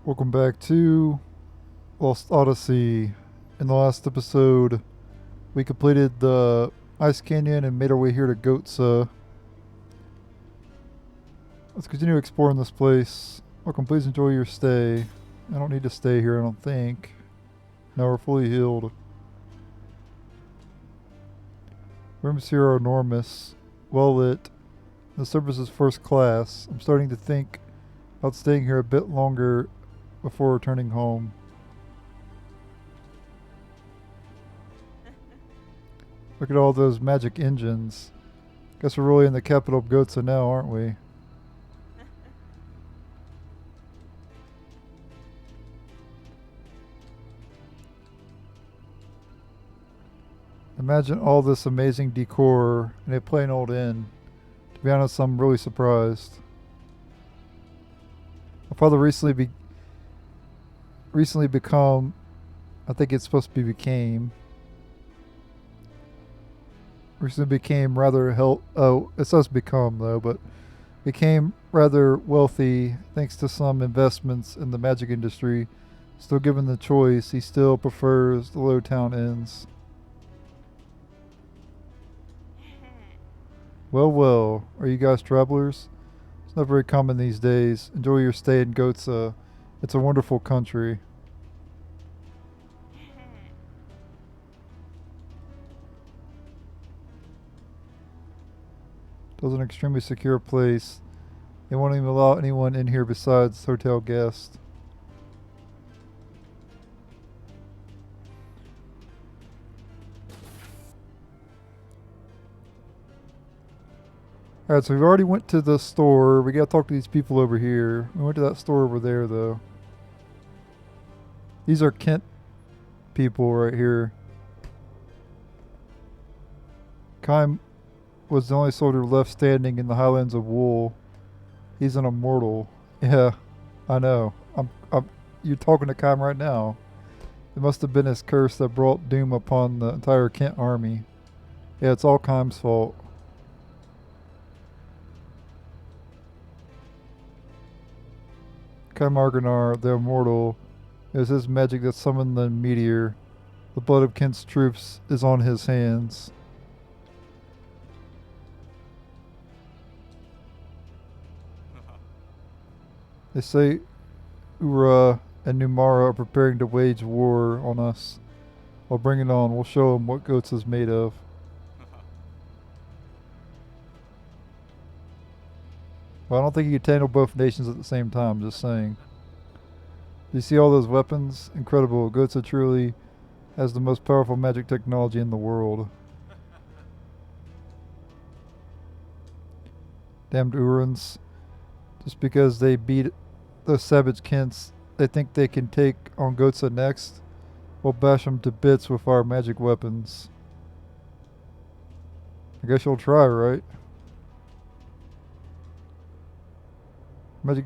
Welcome back to Lost Odyssey. In the last episode, we completed the Ice Canyon and made our way here to Gohtza. Let's continue exploring this place. Welcome, please enjoy your stay. I don't need to stay here, I don't think. Now we're fully healed. Rooms here are enormous, well lit. The service is first class. I'm starting to think about staying here a bit longer before returning home. Look at all those magic engines. Guess we're really in the capital of Gohtza now, aren't we? Imagine all this amazing decor in a plain old inn. To be honest, I'm really surprised. My father recently become, I think it's supposed to be became, recently became rather it says become though, but became rather wealthy thanks to some investments in the magic industry. Still given the choice, he still prefers the low town inns. Well, well, are you guys travelers? It's not very common these days. Enjoy your stay in Gohtza. It's a wonderful country. It was an extremely secure place. They won't even allow anyone in here besides hotel guests. Alright, so we've already went to the store. We gotta talk to these people over here. We went to that store over there, though. These are Kent people right here. Kaim was the only soldier left standing in the highlands of Wool. He's an immortal. Yeah, I know. You're talking to Kaim right now. It must have been his curse that brought doom upon the entire Kent army. Yeah, it's all Kaim's fault. Kaimarganar, the immortal, it was his magic that summoned the meteor. The blood of Kent's troops is on his hands. They say Ura and Numara are preparing to wage war on us. I'll bring it on. We'll show them what Goats is made of. Well, I don't think you can handle both nations at the same time, just saying. Do you see all those weapons? Incredible. Goetze truly has the most powerful magic technology in the world. Damned Urans. Just because they beat the savage Kents, they think they can take on Goetze next. We'll bash them to bits with our magic weapons. I guess you'll try, right? Magic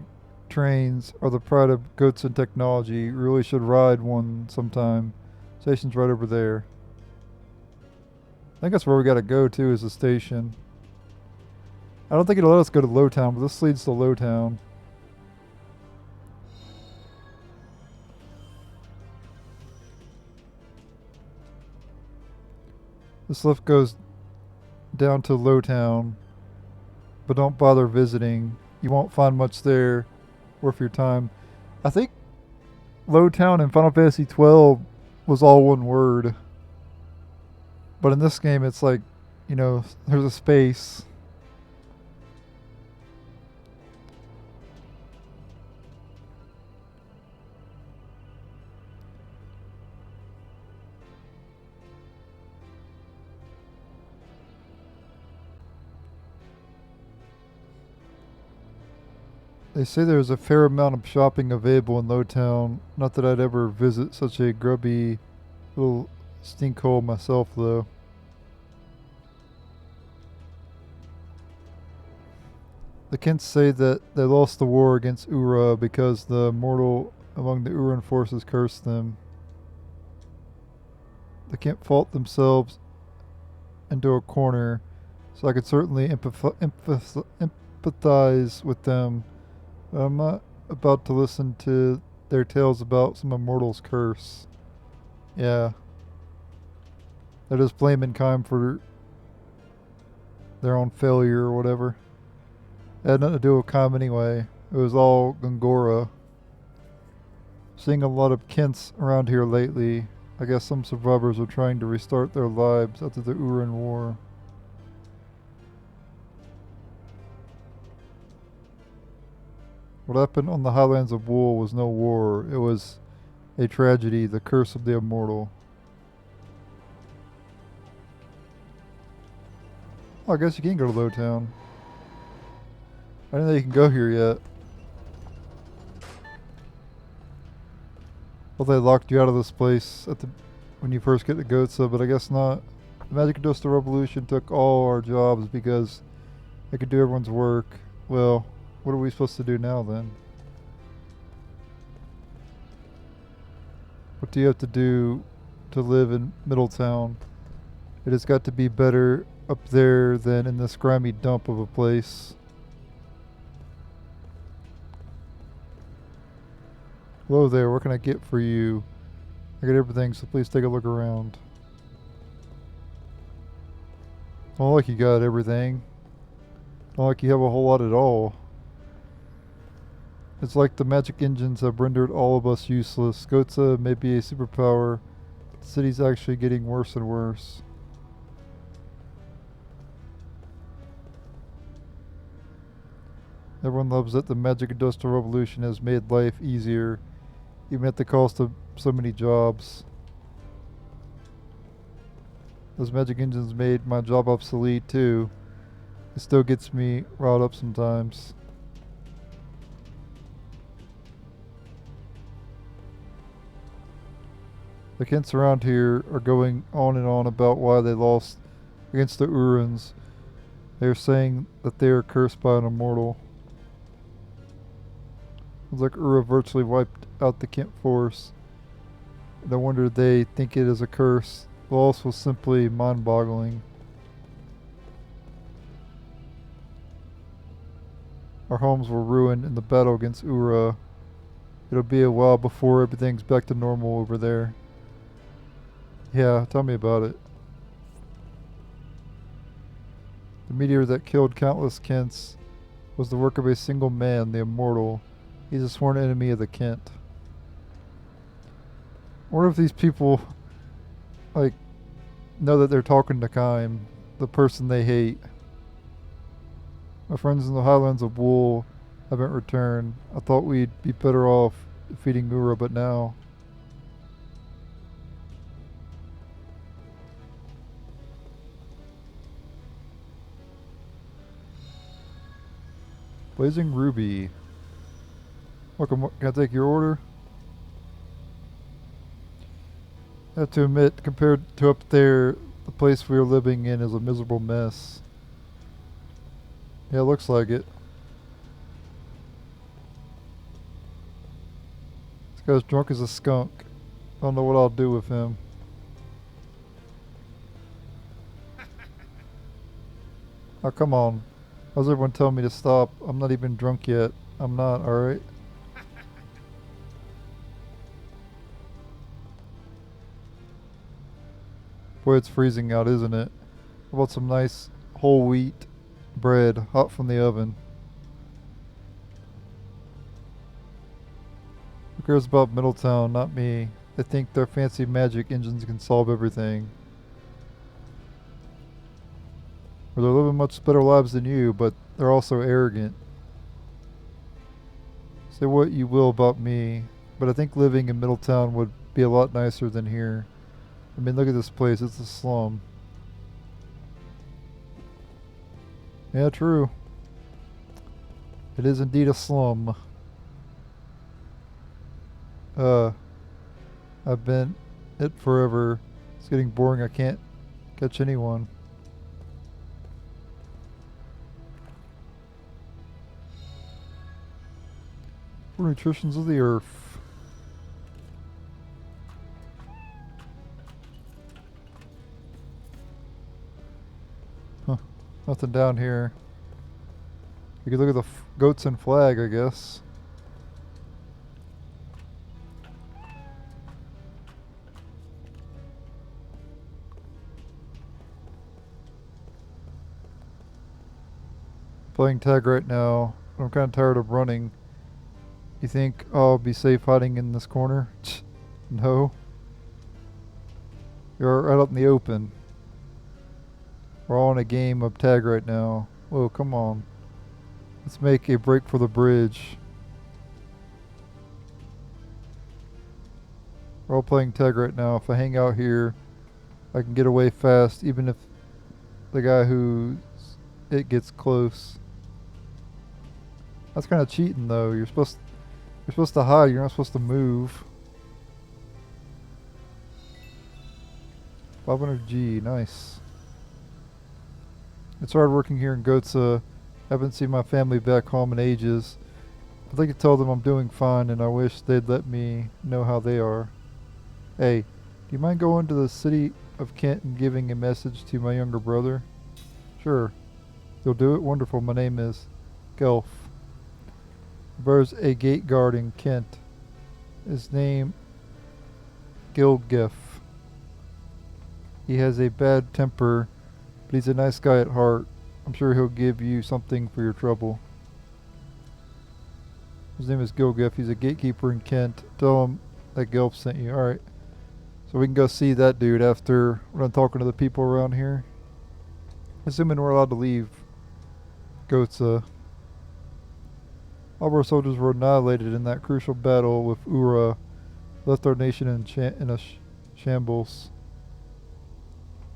trains are the pride of Goetze technology. You really should ride one sometime. Station's right over there. I think that's where we gotta go to, is the station. I don't think it'll let us go to Lowtown, but this leads to Lowtown. This lift goes down to Lowtown, but don't bother visiting. You won't find much there worth your time. I think Lowtown in Final Fantasy 12 was all one word. But in this game, it's like, there's a space. They say there's a fair amount of shopping available in Lowtown. Not that I'd ever visit such a grubby little stinkhole myself, though. The Kents say that they lost the war against Ura because the mortal among the Uran forces cursed them. They can't fault themselves into a corner, so I could certainly empathize with them. I'm not about to listen to their tales about some immortal's curse. Yeah. They're just blaming Kime for their own failure or whatever. It had nothing to do with Kime anyway. It was all Gongora. Seeing a lot of Kents around here lately. I guess some survivors are trying to restart their lives after the Uran War. What happened on the Highlands of Wool was no war. It was a tragedy, the curse of the immortal. Oh, I guess you can go to Lowtown. I didn't know you can go here yet. Well, they locked you out of this place when you first get to Gohtza, but I guess not. The Magic Industrial Revolution took all our jobs because it could do everyone's work. Well, what are we supposed to do now then? What do you have to do to live in Middletown? It has got to be better up there than in this grimy dump of a place. Hello there, what can I get for you? I got everything, so please take a look around. Don't like you got everything. Don't like you have a whole lot at all. It's like the magic engines have rendered all of us useless. Gohtza may be a superpower, but the city's actually getting worse and worse. Everyone loves that the Magic Industrial Revolution has made life easier, even at the cost of so many jobs. Those magic engines made my job obsolete too. It still gets me riled up sometimes. The Kents around here are going on and on about why they lost against the Urans. They are saying that they are cursed by an immortal. It's like Ura virtually wiped out the Kent force. No wonder they think it is a curse. The loss was simply mind-boggling. Our homes were ruined in the battle against Ura. It'll be a while before everything's back to normal over there. Yeah, tell me about it. The meteor that killed countless Kents was the work of a single man, the Immortal. He's a sworn enemy of the Kent. I wonder if these people, like, know that they're talking to Kime, the person they hate. My friends in the Highlands of Wool haven't returned. I thought we'd be better off defeating Ura, but now... Blazing Ruby. Welcome, can I take your order? I have to admit, compared to up there, the place we are living in is a miserable mess. Yeah, it looks like it. This guy's drunk as a skunk. I don't know what I'll do with him. Oh, come on. How's everyone telling me to stop? I'm not even drunk yet. I'm not, alright? Boy, it's freezing out, isn't it? How about some nice whole wheat bread, hot from the oven? Who cares about Middletown? Not me. They think their fancy magic engines can solve everything. Or they're living much better lives than you, but they're also arrogant. Say what you will about me, but I think living in Middletown would be a lot nicer than here. I mean, look at this place. It's a slum. Yeah, true. It is indeed a slum. I've been it forever. It's getting boring. I can't catch anyone. For nutritions of the earth. Huh. Nothing down here. You could look at the goats and flag, I guess. Playing tag right now. I'm kind of tired of running. You think I'll be safe hiding in this corner? No. You're right out in the open. We're all in a game of tag right now. Whoa, come on. Let's make a break for the bridge. We're all playing tag right now. If I hang out here, I can get away fast, even if the guy who it gets close. That's kind of cheating, though. You're supposed to hide. You're not supposed to move. 500G, nice. It's hard working here in Gohtza. I haven't seen my family back home in ages. I'd like to tell them I'm doing fine and I wish they'd let me know how they are. Hey, do you mind going to the city of Kent and giving a message to my younger brother? Sure. You'll do it? Wonderful. My name is Gelf. There's a gate guard in Kent. His name Yugioh. He has a bad temper, but he's a nice guy at heart. I'm sure he'll give you something for your trouble. His name is Yugioh. He's a gatekeeper in Kent. Tell him that Gelf sent you. Alright. So we can go see that dude after we're done talking to the people around here. Assuming we're allowed to leave Gohtza. All of our soldiers were annihilated in that crucial battle with Ura. Left our nation in a shambles.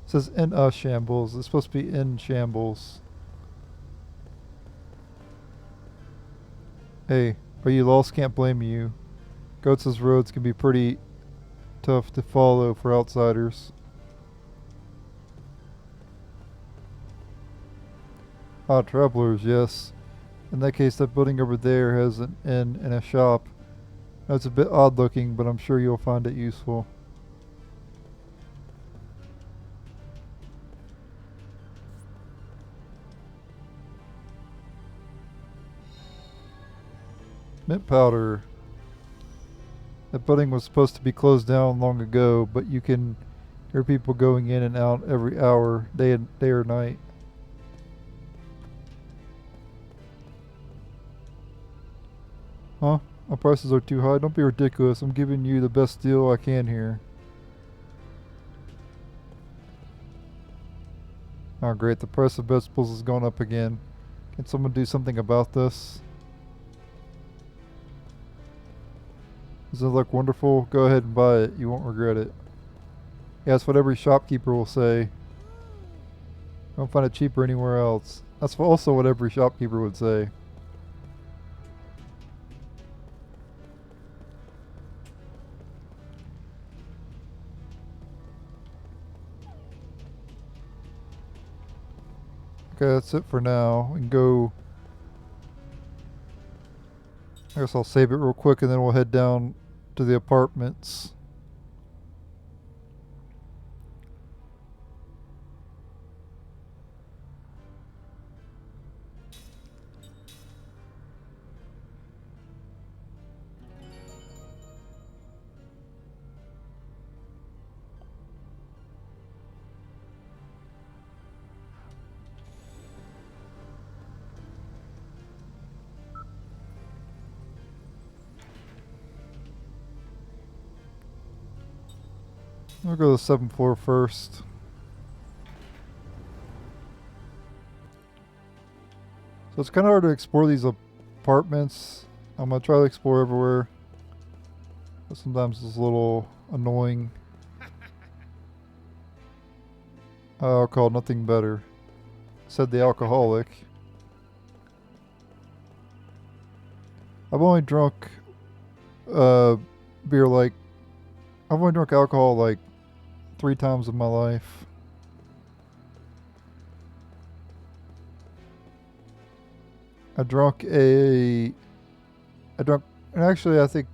It says in a shambles. It's supposed to be in shambles. Hey, are you lost? Can't blame you. Gohtza's roads can be pretty tough to follow for outsiders. Ah, travelers, yes. In that case, that building over there has an inn and a shop. Now, it's a bit odd looking, but I'm sure you'll find it useful. Mint powder. That building was supposed to be closed down long ago, but you can hear people going in and out every hour, day or night. Huh? My prices are too high? Don't be ridiculous. I'm giving you the best deal I can here. Oh great, the price of vegetables has gone up again. Can someone do something about this? Doesn't it look wonderful? Go ahead and buy it. You won't regret it. Yeah, that's what every shopkeeper will say. Don't find it cheaper anywhere else. That's also what every shopkeeper would say. Okay, that's it for now. We can go... I guess I'll save it real quick and then we'll head down to the apartments. We'll go to the 7th floor first. So it's kind of hard to explore these apartments. I'm going to try to explore everywhere. But sometimes it's a little annoying. Alcohol, nothing better. Said the alcoholic. I've only drunk beer like... I've only drunk alcohol like 3 times in my life. I drank, and actually I think,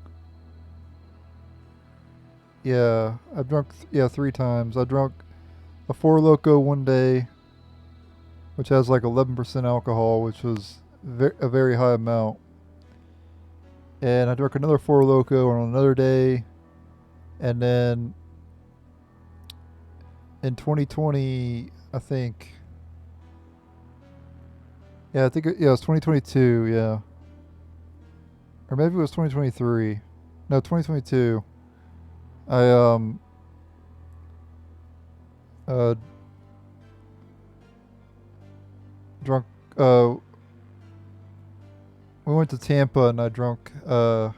yeah, I've drunk, 3 times. I drank a Four Loko one day, which has like 11% alcohol, which was a very high amount. And I drank another Four Loko on another day, and then in 2020, I think, Yeah, I think it was 2022. Yeah, or maybe it was 2023. No, 2022. I uh drunk we went to Tampa and I drunk some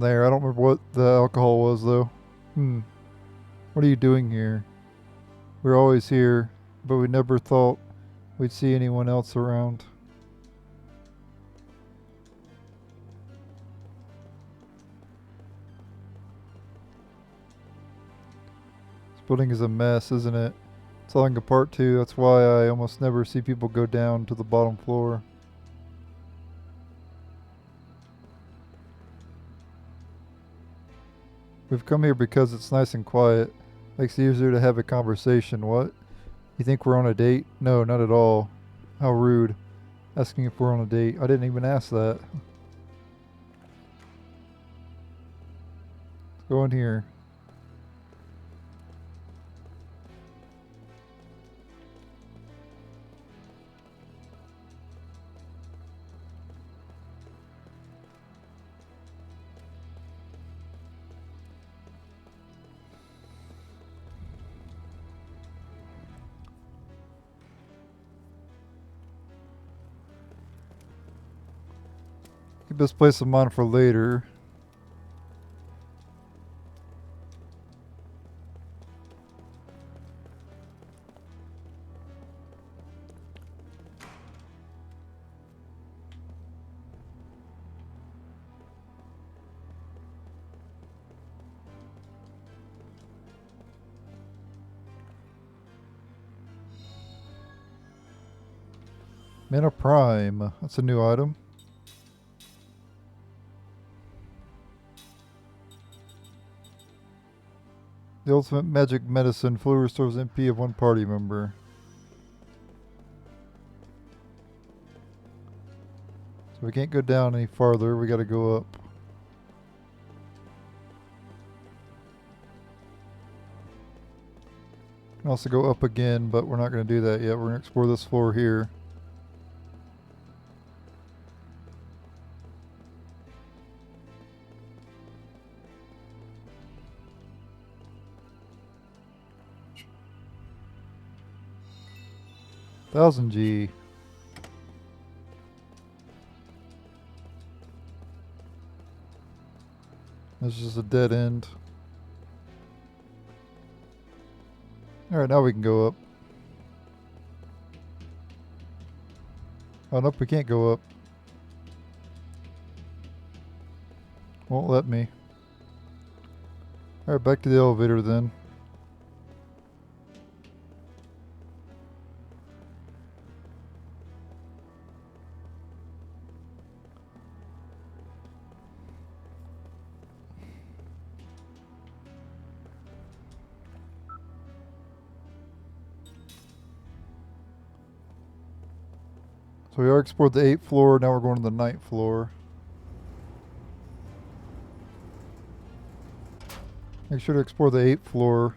there. I don't remember what the alcohol was though. Hmm. What are you doing here? We're always here, but we never thought we'd see anyone else around. This building is a mess, isn't it? It's falling apart too. That's why I almost never see people go down to the bottom floor. We've come here because it's nice and quiet. Makes it easier to have a conversation. What? You think we're on a date? No, not at all. How rude. Asking if we're on a date. I didn't even ask that. Let's go in here. Keep this place in mind for later. Mana Prime. That's a new item. The ultimate magic medicine fully restores MP of one party member. So we can't go down any farther. We gotta go up. We can also go up again, but we're not gonna do that yet. We're gonna explore this floor here. Thousand G. This is a dead end. Alright, now we can go up. Oh, nope, we can't go up. Won't let me. Alright, back to the elevator then. So we already explored the 8th floor, now we're going to the 9th floor. Make sure to explore the 8th floor.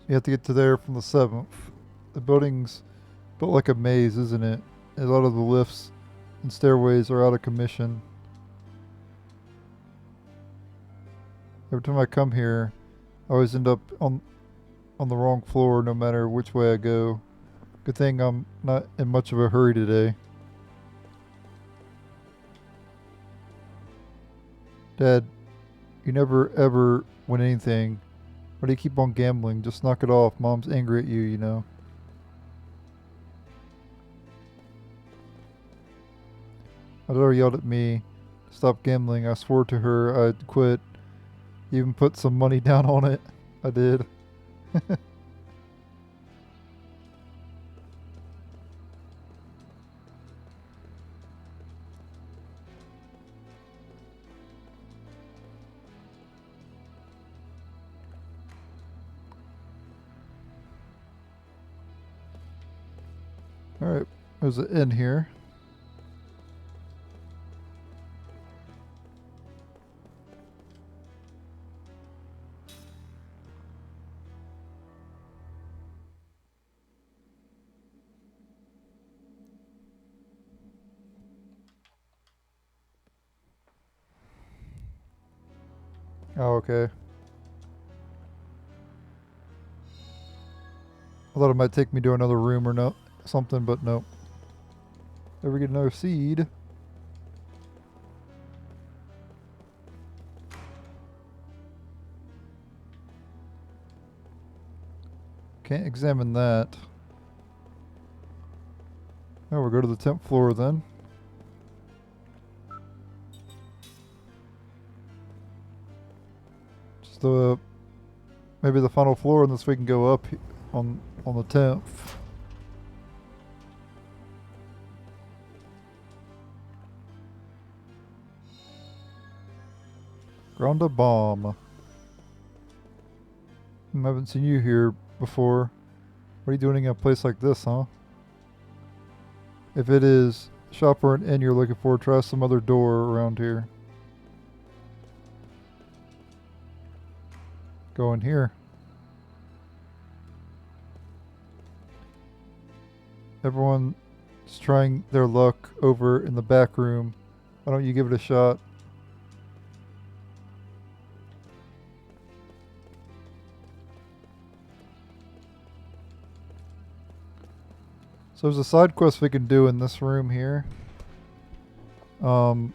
You have to get to there from the 7th. The building's built like a maze, isn't it? A lot of the lifts and stairways are out of commission. Every time I come here, I always end up on the wrong floor no matter which way I go. Good thing I'm not in much of a hurry today. Dad, you never ever win anything. Why do you keep on gambling? Just knock it off. Mom's angry at you, you know. My daughter yelled at me to stop gambling. I swore to her I'd quit. Even put some money down on it. I did. Alright, there's an inn here. Oh, okay. I thought it might take me to another room or no, something, but nope. There we get another seed. Can't examine that. Oh, we'll go to the 10th floor then. Just maybe the final floor, and this we can go up on the 10th. Ground a bomb. I haven't seen you here before. What are you doing in a place like this, huh? If it is shop or an inn you're looking for, try some other door around here. Go in here. Everyone's trying their luck over in the back room. Why don't you give it a shot? So there's a side quest we can do in this room here. And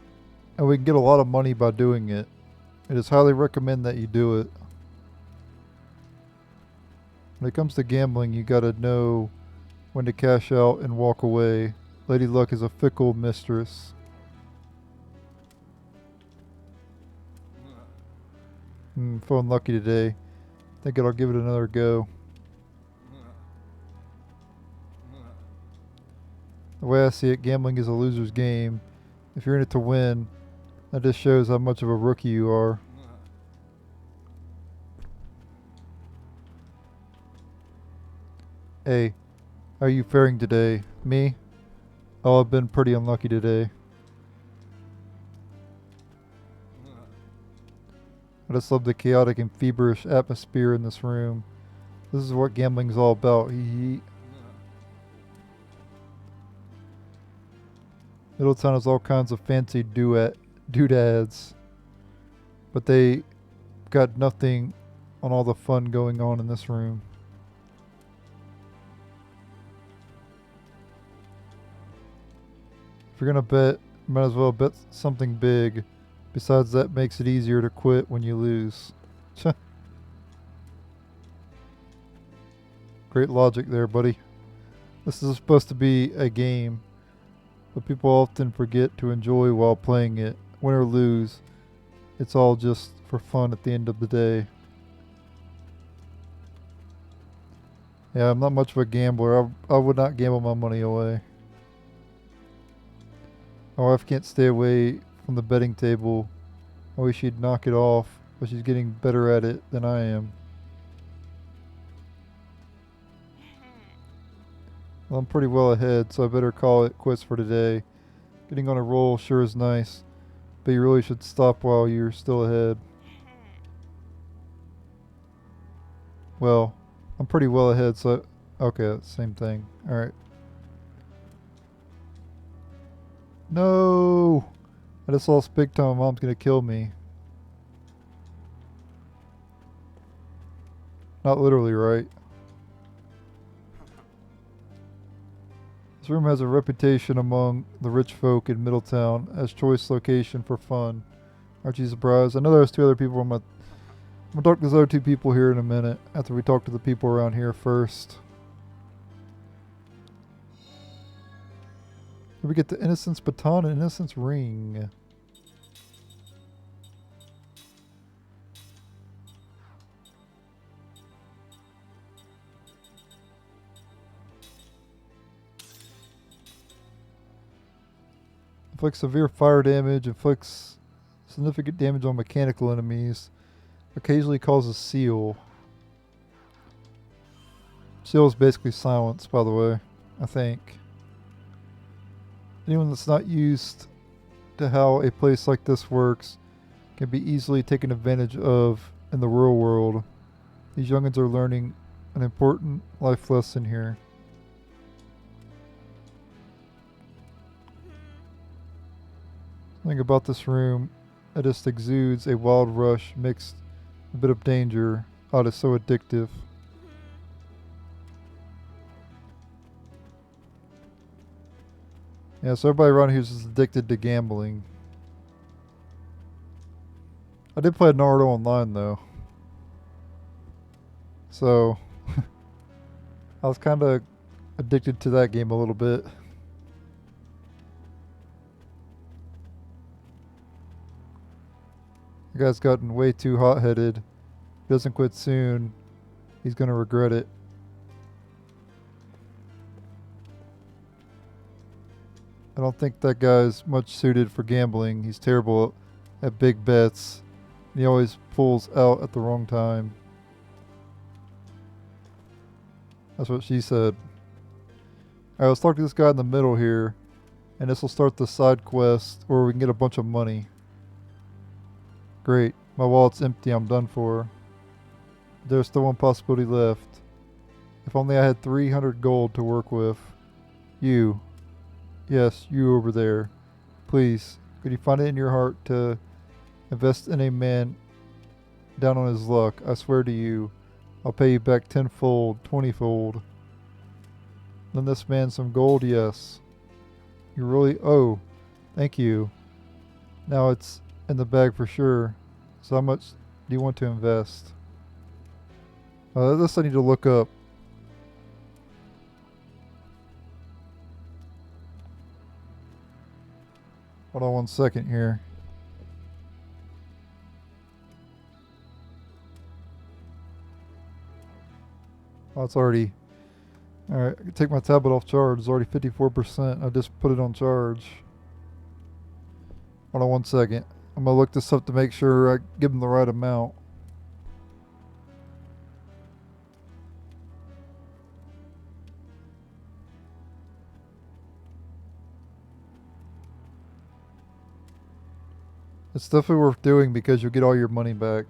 we can get a lot of money by doing it. It is highly recommend that you do it. When it comes to gambling, you gotta know when to cash out and walk away. Lady Luck is a fickle mistress. Feeling lucky today. Think I'll give it another go. The way I see it, gambling is a loser's game. If you're in it to win, that just shows how much of a rookie you are. Hey, how are you faring today? Me? Oh, I've been pretty unlucky today. I just love the chaotic and feverish atmosphere in this room. This is what gambling's all about. Middletown has all kinds of fancy doodads, but they got nothing on all the fun going on in this room. If you're gonna bet, might as well bet something big. Besides, that makes it easier to quit when you lose. Great logic there, buddy. This is supposed to be a game, but people often forget to enjoy while playing it. Win or lose, it's all just for fun at the end of the day. Yeah, I'm not much of a gambler. I would not gamble my money away. My wife can't stay away from the betting table. I wish she'd knock it off, but she's getting better at it than I am. Well, I'm pretty well ahead, so I better call it quits for today. Getting on a roll sure is nice, but you really should stop while you're still ahead. Well, I'm pretty well ahead, so... Okay, same thing. Alright. No! I just lost big time. My mom's gonna kill me. Not literally, right? This room has a reputation among the rich folk in Middletown as choice location for fun. Aren't you surprised? I know there's two other people. I'm gonna talk to those other two people here in a minute after we talk to the people around here first. Then we get the Innocence Baton and Innocence Ring. Inflicts severe fire damage, inflicts significant damage on mechanical enemies. Occasionally causes seal. Seal is basically silence, by the way, I think. Anyone that's not used to how a place like this works can be easily taken advantage of in the real world. These youngins are learning an important life lesson here. Something about this room It just exudes a wild rush mixed a bit of danger. Oh, it's so addictive. Yeah, so everybody around here is just addicted to gambling. I did play Naruto online though. So I was kind of addicted to that game a little bit. The guy's gotten way too hot-headed. If he doesn't quit soon, he's going to regret it. I don't think that guy's much suited for gambling. He's terrible at big bets. He always pulls out at the wrong time. That's what she said. Alright, let's talk to this guy in the middle here. And this will start the side quest where we can get a bunch of money. Great. My wallet's empty. I'm done for. There's still one possibility left. If only I had 300 gold to work with. You. Yes, you over there. Please, could you find it in your heart to invest in a man down on his luck? I swear to you, I'll pay you back tenfold, 20-fold. Lend this man some gold, yes. You really... Oh, thank you. Now it's in the bag for sure. So how much do you want to invest? This I need to look up. Hold on 1 second here. Oh, it's already... Alright, I can take my tablet off charge. It's already 54%. I just put it on charge. Hold on 1 second. I'm going to look this up to make sure I give them the right amount. It's definitely worth doing because you'll get all your money back.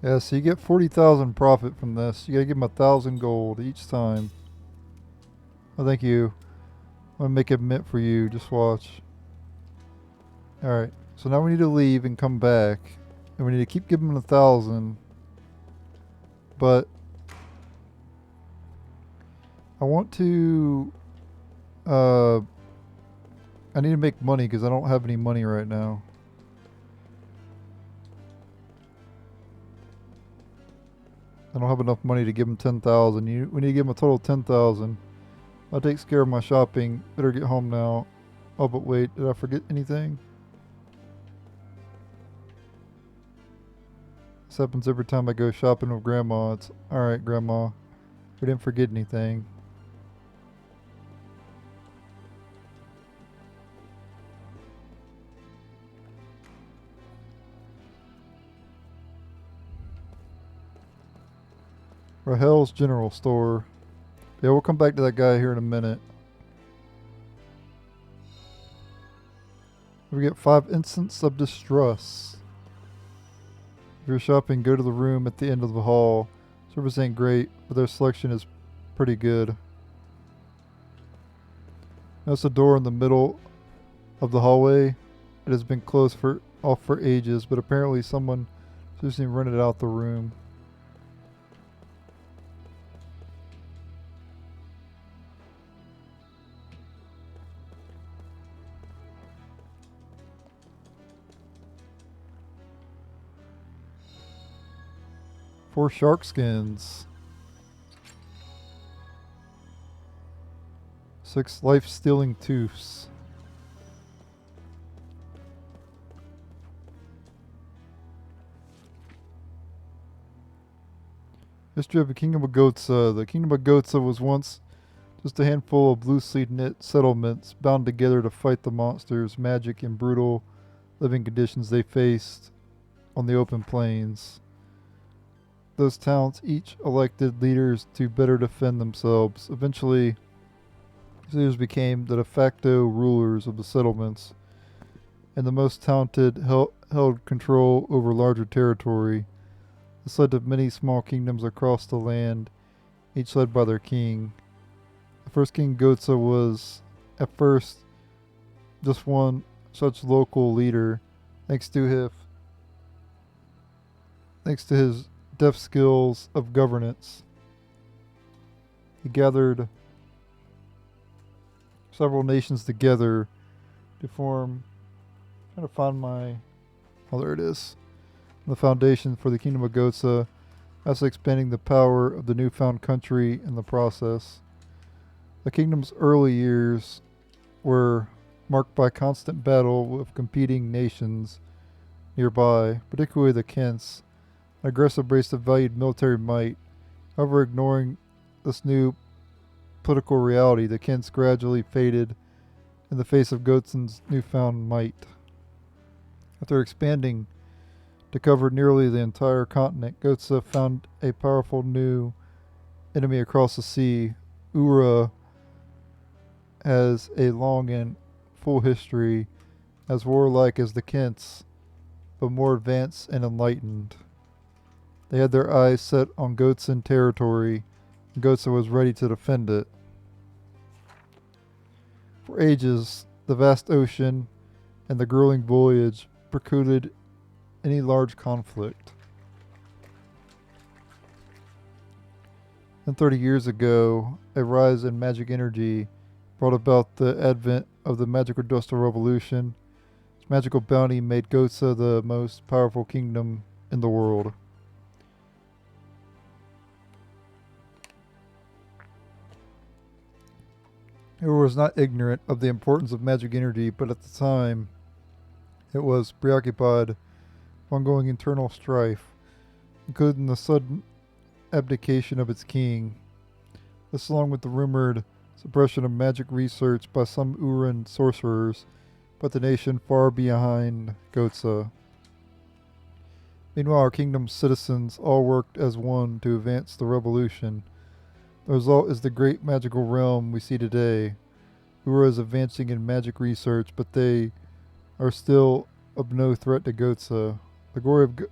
Yeah, so you get 40,000 profit from this. You gotta give them 1,000 gold each time. Oh, thank you. I'm gonna make a mint for you. Just watch. Alright, so now we need to leave and come back. And we need to keep giving them 1,000. But I want to... I need to make money because I don't have any money right now. I don't have enough money to give him 10,000. We need to give him a total of 10,000. That takes care of my shopping. Better get home now. Oh, but wait, did I forget anything? This happens every time I go shopping with Grandma. It's alright, Grandma. We didn't forget anything. Rahel's General Store. Yeah, we'll come back to that guy here in a minute. We get 5 instants of distress. If you're shopping, go to the room at the end of the hall. Service ain't great, but their selection is pretty good. Notice the door in the middle of the hallway. It has been closed off for ages, but apparently someone seriously rented out the room. Four shark skins. 6 life-stealing tooths. History of the Kingdom of Gohtza. The Kingdom of Gohtza was once just a handful of loosely knit settlements bound together to fight the monsters, magic, and brutal living conditions they faced on the open plains. Those towns each elected leaders to better defend themselves. Eventually, these leaders became the de facto rulers of the settlements, and the most talented held control over larger territory. This led to many small kingdoms across the land, each led by their king. The first King Gohtza was, at first, just one such local leader, thanks to his deft skills of governance. He gathered several nations together to form. I'm trying to find my. Oh, there it is. The foundation for the Kingdom of Gohtza, thus expanding the power of the newfound country in the process. The kingdom's early years were marked by constant battle with competing nations nearby, particularly the Kents, an aggressive race that valued military might. However, ignoring this new political reality, the Kents gradually faded in the face of Gohtza's newfound might. After expanding to cover nearly the entire continent, Gohtza found a powerful new enemy across the sea. Ura has a long and full history, as warlike as the Kents, but more advanced and enlightened. They had their eyes set on Gohtsan territory, and Gohtza was ready to defend it. For ages, the vast ocean and the grueling voyage precluded any large conflict. And 30 years ago, a rise in magic energy brought about the advent of the magical industrial revolution. Its magical bounty made Gohtza the most powerful kingdom in the world. Ura was not ignorant of the importance of magic energy, but at the time, it was preoccupied ongoing internal strife, including the sudden abdication of its king. This, along with the rumored suppression of magic research by some Uran sorcerers, put the nation far behind Gohtza. Meanwhile, our kingdom's citizens all worked as one to advance the revolution. The result is the great magical realm we see today. Ura is advancing in magic research, but they are still of no threat to Gohtza. The glory of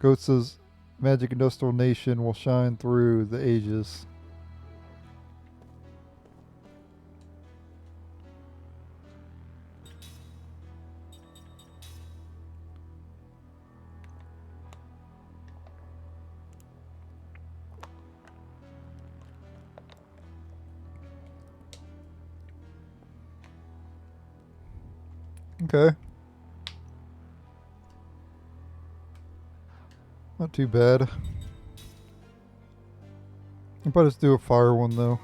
Gohtza's magic industrial nation will shine through the ages. Okay. Not too bad. I'll probably just do a fire one though.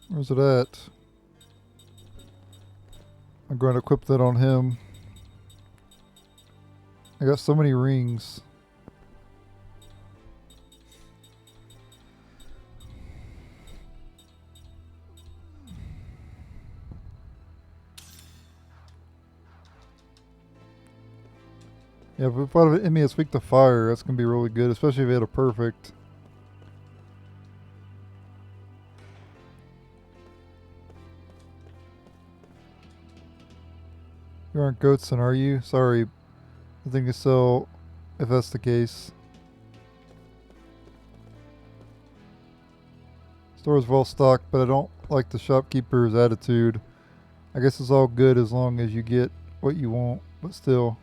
Where's it at? I'm going to equip that on him. I got so many rings. Yeah, but if I have an enemy that's weak to fire, that's going to be really good, especially if he had a perfect. You aren't Gohtza, are you? Sorry. Nothing to sell if that's the case. Store is well stocked, but I don't like the shopkeeper's attitude. I guess it's all good as long as you get what you want, but still.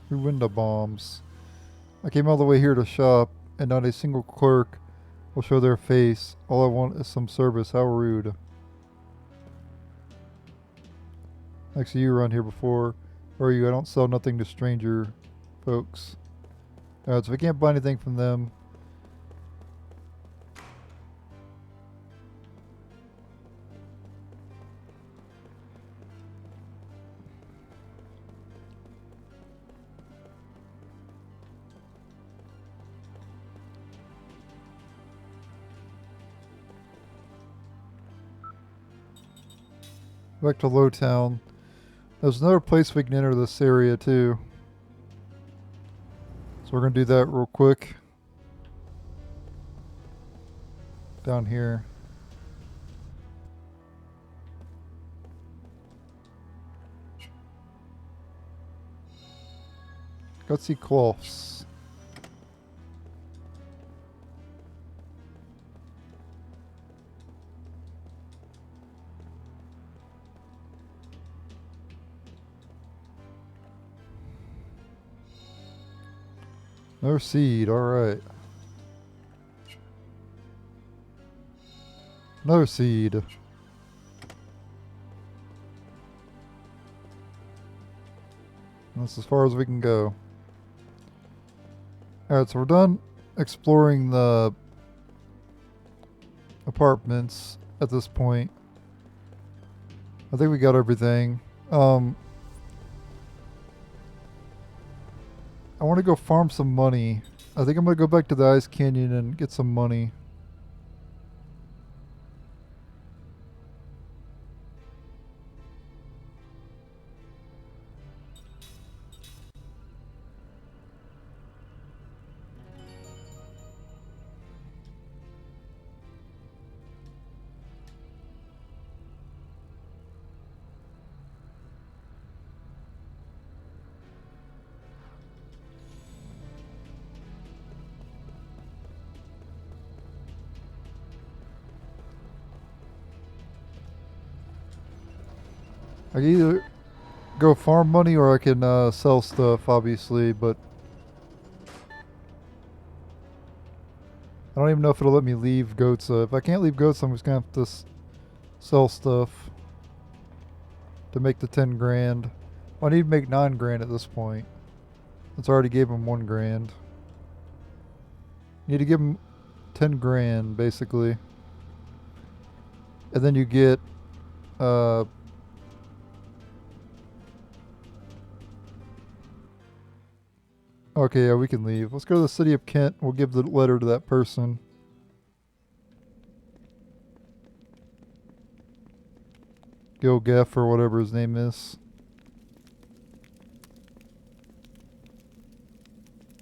Through window bombs. I came all the way here to shop, and not a single clerk will show their face. All I want is some service. How rude. Actually, you were on here before. Where are you? I don't sell nothing to stranger folks. Alright, so if I can't buy anything from them. Back to Lowtown. There's another place we can enter this area too. So we're going to do that real quick. Down here. Gutsy cloths. No seed, alright. No seed. And that's as far as we can go. Alright, so we're done exploring the apartments at this point. I think we got everything. I want to go farm some money. I think I'm going to go back to the Ice Canyon and get some money. I can either go farm money or I can sell stuff, obviously, but I don't even know if it'll let me leave Gohtza. If I can't leave Gohtza, I'm just going to have to sell stuff to make the 10 grand. Well, I need to make 9 grand at this point. It's already gave him 1 grand. Need to give him 10 grand, basically. And then you get okay, yeah, we can leave. Let's go to the city of Kent. We'll give the letter to that person. Yugioh or whatever his name is.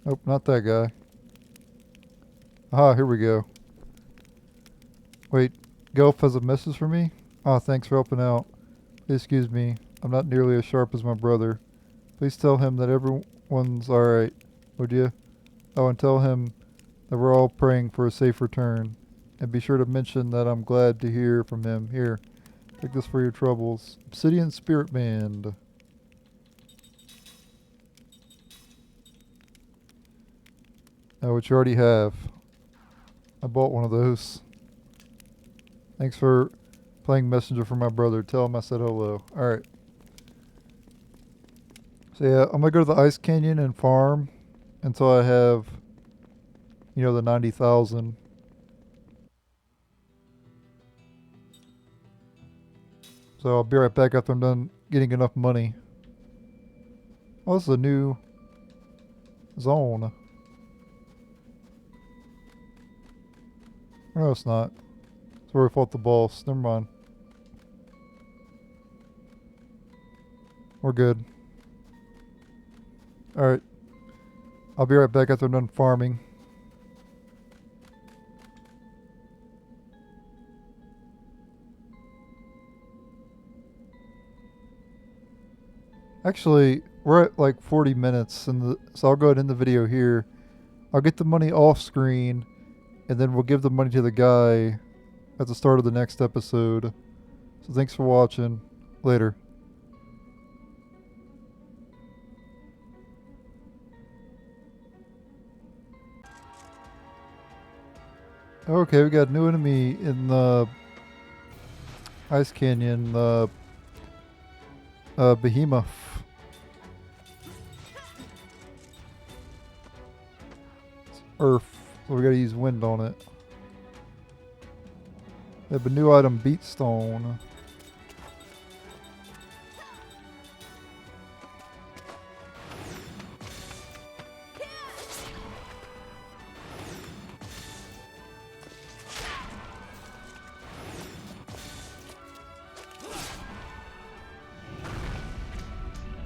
Nope, not that guy. Aha, here we go. Wait, Gelf has a message for me? Ah, thanks for helping out. Please excuse me. I'm not nearly as sharp as my brother. Please tell him that everyone's alright, would you? Oh, and tell him that we're all praying for a safe return. And be sure to mention that I'm glad to hear from him. Here, take this for your troubles. Obsidian Spirit Band. Oh, which you already have. I bought one of those. Thanks for playing messenger for my brother. Tell him I said hello. Alright. So yeah, I'm going to go to the Ice Canyon and farm until I have, you know, the 90,000. So I'll be right back after I'm done getting enough money. Oh, this is a new zone. No, it's not. It's where we fought the boss. Never mind. We're good. Alright. I'll be right back after I'm done farming. Actually, we're at like 40 minutes, so I'll go ahead and end the video here. I'll get the money off screen, and then we'll give the money to the guy at the start of the next episode. So thanks for watching. Later. Okay, we got a new enemy in the Ice Canyon, the Behemoth. It's Earth, so we gotta use wind on it. We have a new item, Beatstone.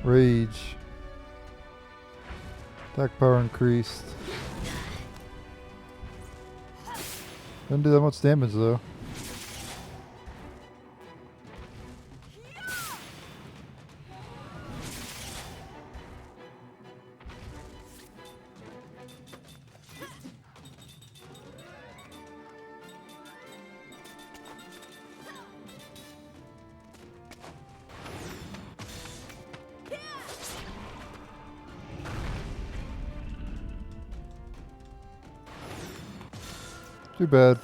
Rage. Attack power increased. Didn't do that much damage though. Too bad.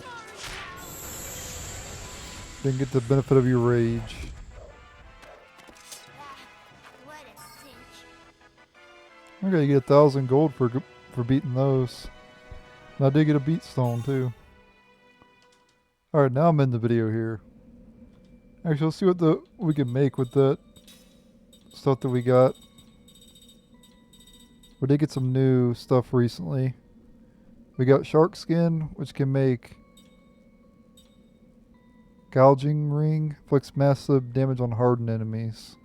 Didn't get the benefit of your rage. Okay, you get 1,000 gold for beating those. And I did get a beat stone too. Alright, now I'm in the video here. Actually, let's see what we can make with that stuff that we got. We did get some new stuff recently. We got shark skin, which can make gouging ring, inflicts massive damage on hardened enemies.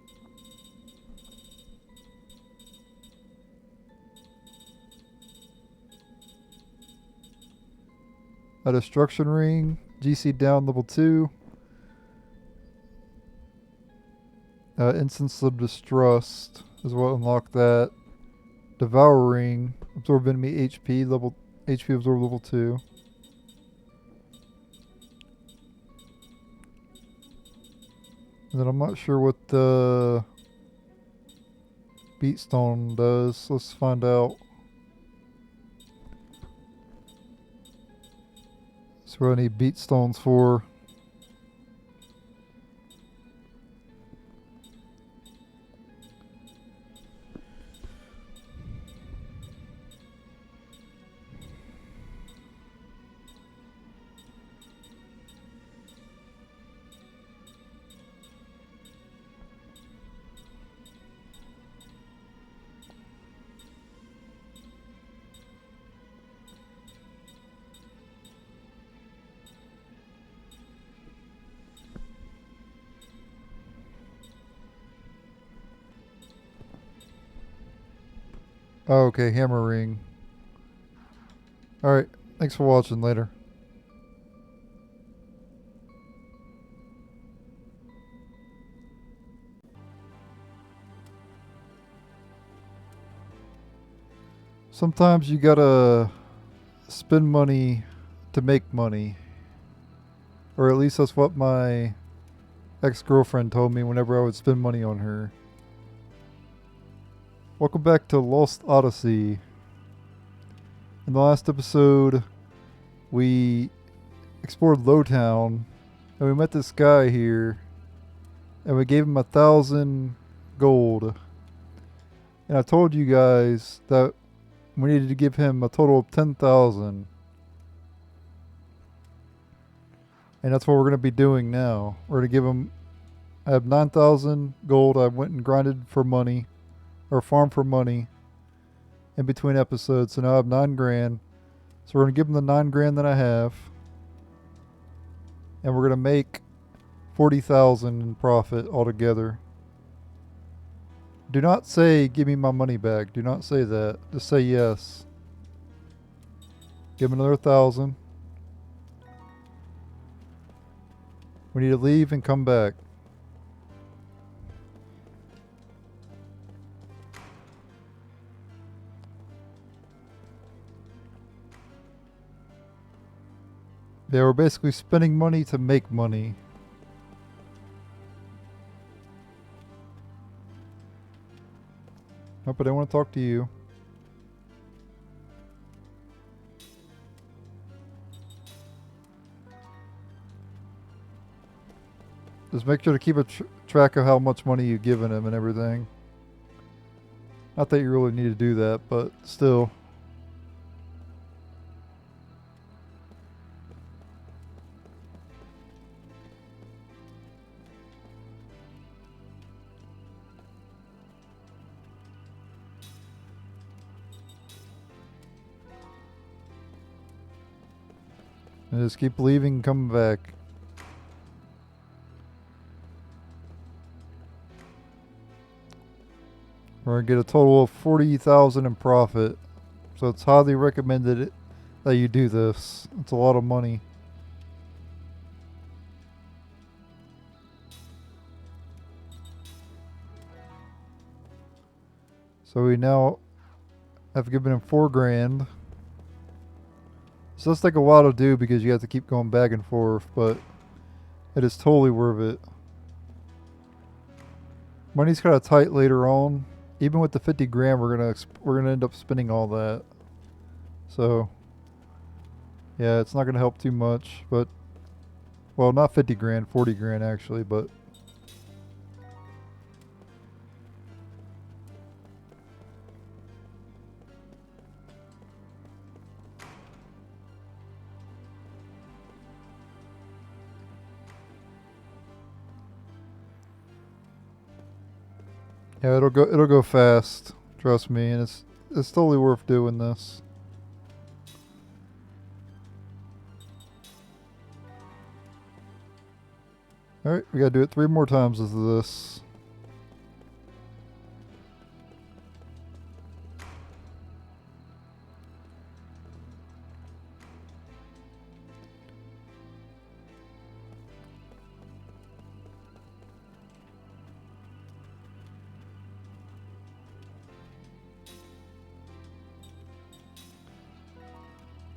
A destruction ring, GC down level 2. Instance of distrust is what unlocked that. Devour ring, absorb enemy HP absorb level 2. And then I'm not sure what the Beatstone does. Let's find out. That's what I need Beatstones for. Oh, okay, hammer ring. Alright, thanks for watching. Later. Sometimes you gotta spend money to make money. Or at least that's what my ex-girlfriend told me whenever I would spend money on her. Welcome back to Lost Odyssey. In the last episode, we explored Lowtown, and we met this guy here, and we gave him 1,000 gold. And I told you guys that we needed to give him a total of 10,000. And that's what we're going to be doing now. We're going to give him, I have 9,000 gold. I went and grinded for money, or farmed for money in between episodes. So now I have 9 grand. So we're going to give him the 9 grand that I have. And we're going to make 40,000 in profit altogether. Do not say, give me my money back. Do not say that. Just say yes. Give him another 1,000. We need to leave and come back. Yeah, we're basically spending money to make money. Oh, but I want to talk to you. Just make sure to keep a track of how much money you've given him and everything. Not that you really need to do that, but still. And just keep leaving and coming back. We're going to get a total of 40,000 in profit. So it's highly recommended that you do this. It's a lot of money. So we now have given him 4 grand. So that's like a lot to do because you have to keep going back and forth, but it is totally worth it. Money's kind of tight later on. Even with the 50 grand, we're gonna end up spending all that. So yeah, it's not gonna help too much, but well, not 50 grand, 40 grand actually, but yeah, it'll go fast. Trust me, and it's totally worth doing this. All right, we gotta do it 3 more times as this.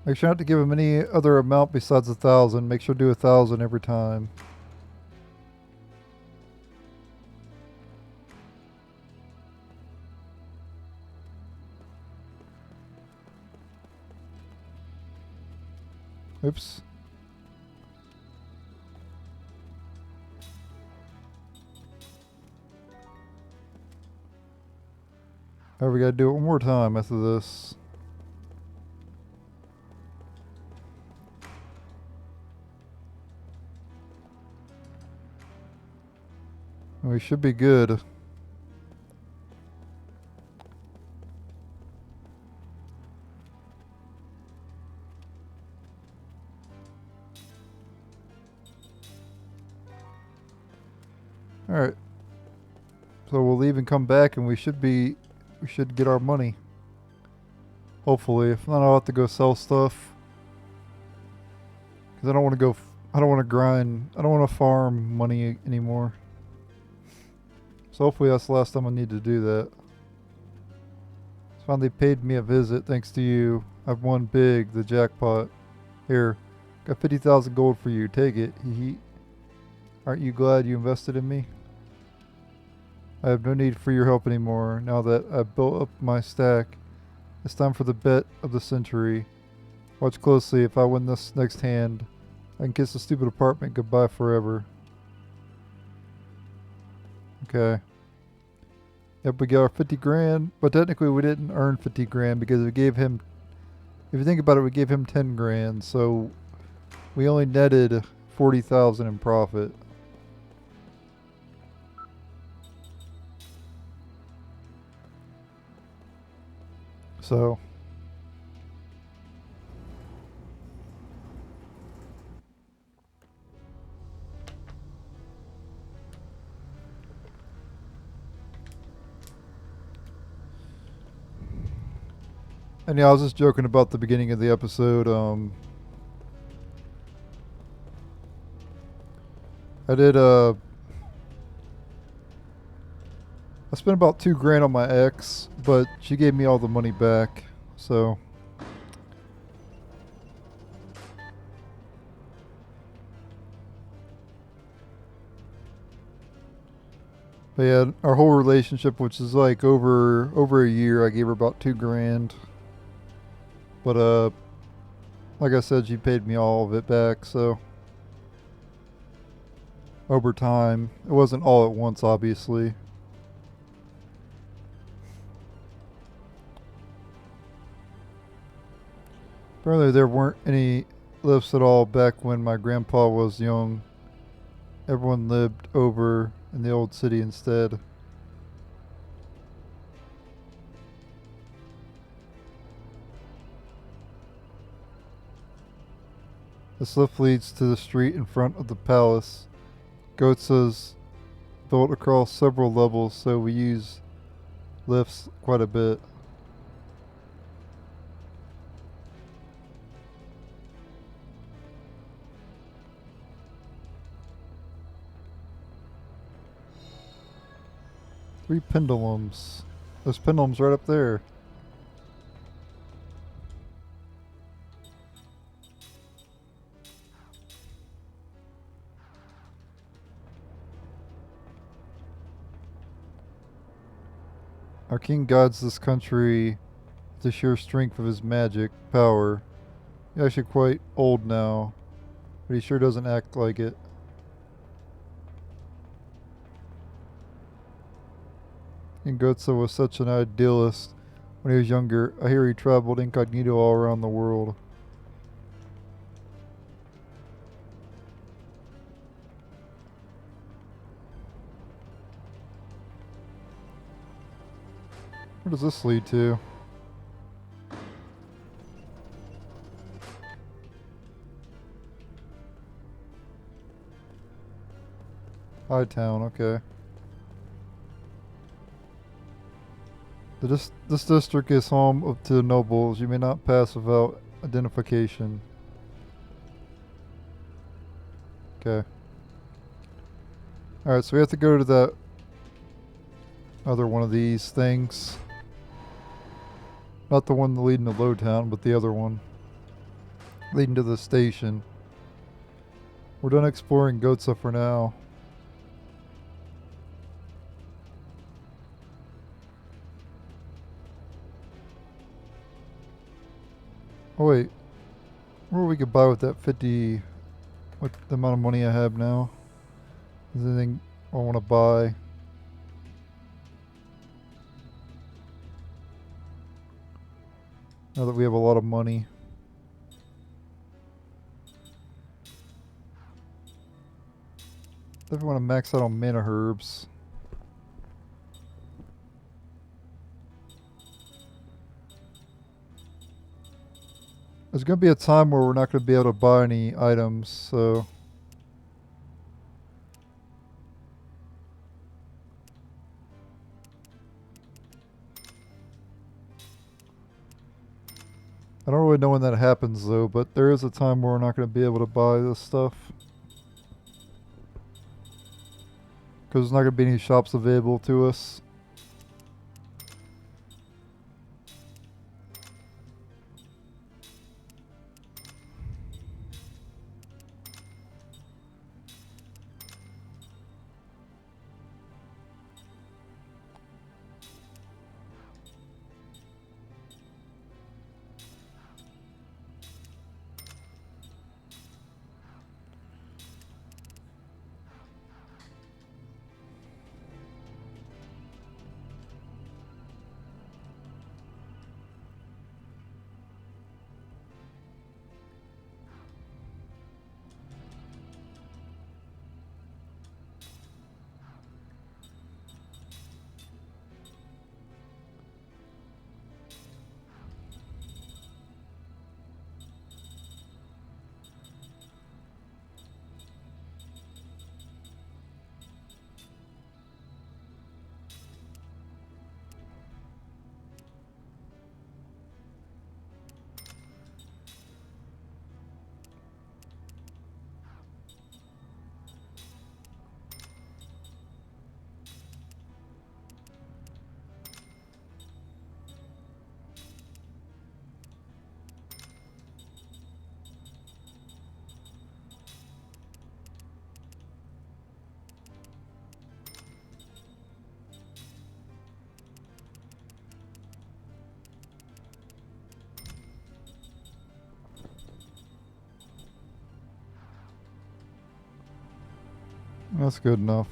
Make sure not to give him any other amount besides 1,000. Make sure to do 1,000 every time. Oops. Alright, we gotta do it one more time after this. We should be good. Alright. So we'll leave and come back and we should get our money. Hopefully. If not, I'll have to go sell stuff. Because I don't want to grind. I don't want to farm money anymore. So hopefully that's the last time I need to do that. Finally paid me a visit thanks to you. I've won big, the jackpot. Here, got 50,000 gold for you. Take it. Aren't you glad you invested in me? I have no need for your help anymore. Now that I've built up my stack, it's time for the bet of the century. Watch closely. If I win this next hand, I can kiss the stupid apartment goodbye forever. Okay. Yep, we got our 50 grand, but technically we didn't earn 50 grand because we gave him, if you think about it, we gave him 10 grand, so we only netted 40,000 in profit. So and yeah, I was just joking about the beginning of the episode. I spent about 2 grand on my ex, but she gave me all the money back. So But yeah, our whole relationship, which is like over a year, I gave her about 2 grand. But like I said, she paid me all of it back. So over time, it wasn't all at once, obviously. Apparently, there weren't any lifts at all back when my grandpa was young. Everyone lived over in the old city instead. This lift leads to the street in front of the palace. Gohtza's built across several levels, so we use lifts quite a bit. Three pendulums. There's pendulums right up there. Our king guides this country with the sheer strength of his magic power. He's actually quite old now, but he sure doesn't act like it. King Gohtza was such an idealist when he was younger. I hear he traveled incognito all around the world. Where does this lead to? High Town, okay. This district is home to the nobles. You may not pass without identification. Okay. Alright, so we have to go to that other one of these things. Not the one leading to Lowtown, but the other one. Leading to the station. We're done exploring Gohtza for now. Oh wait. What we could buy with that 50... What the amount of money I have now? Is there anything I want to buy? Now that we have a lot of money. Definitely want to max out on mana herbs. There's going to be a time where we're not going to be able to buy any items, so... I don't really know when that happens though, but there is a time where we're not going to be able to buy this stuff. Because there's not going to be any shops available to us. That's good enough.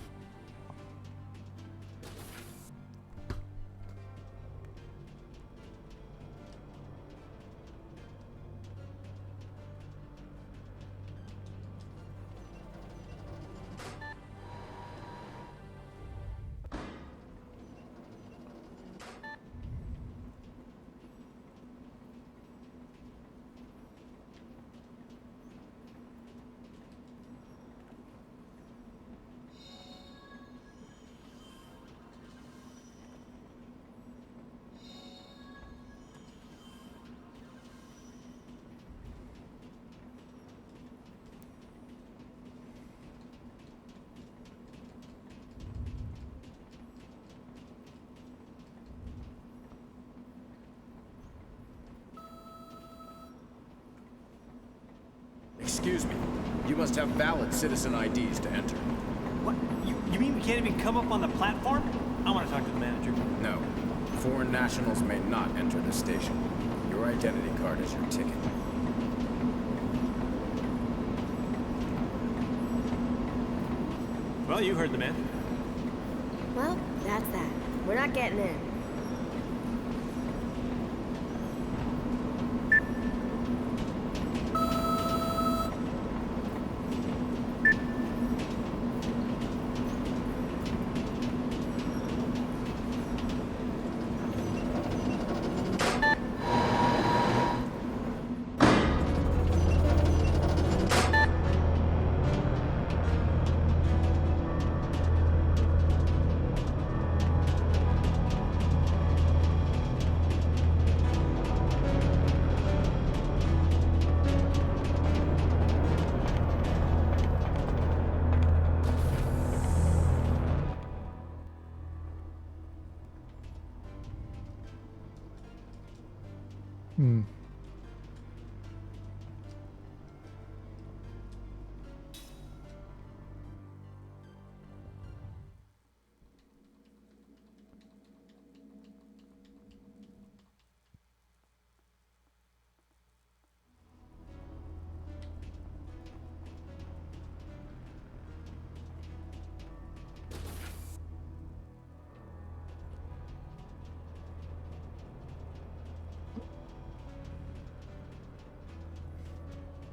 Excuse me. You must have valid citizen IDs to enter. What? You mean we can't even come up on the platform? I want to talk to the manager. No. Foreign nationals may not enter the station. Your identity card is your ticket. Well, you heard the man. Well, that's that. We're not getting in.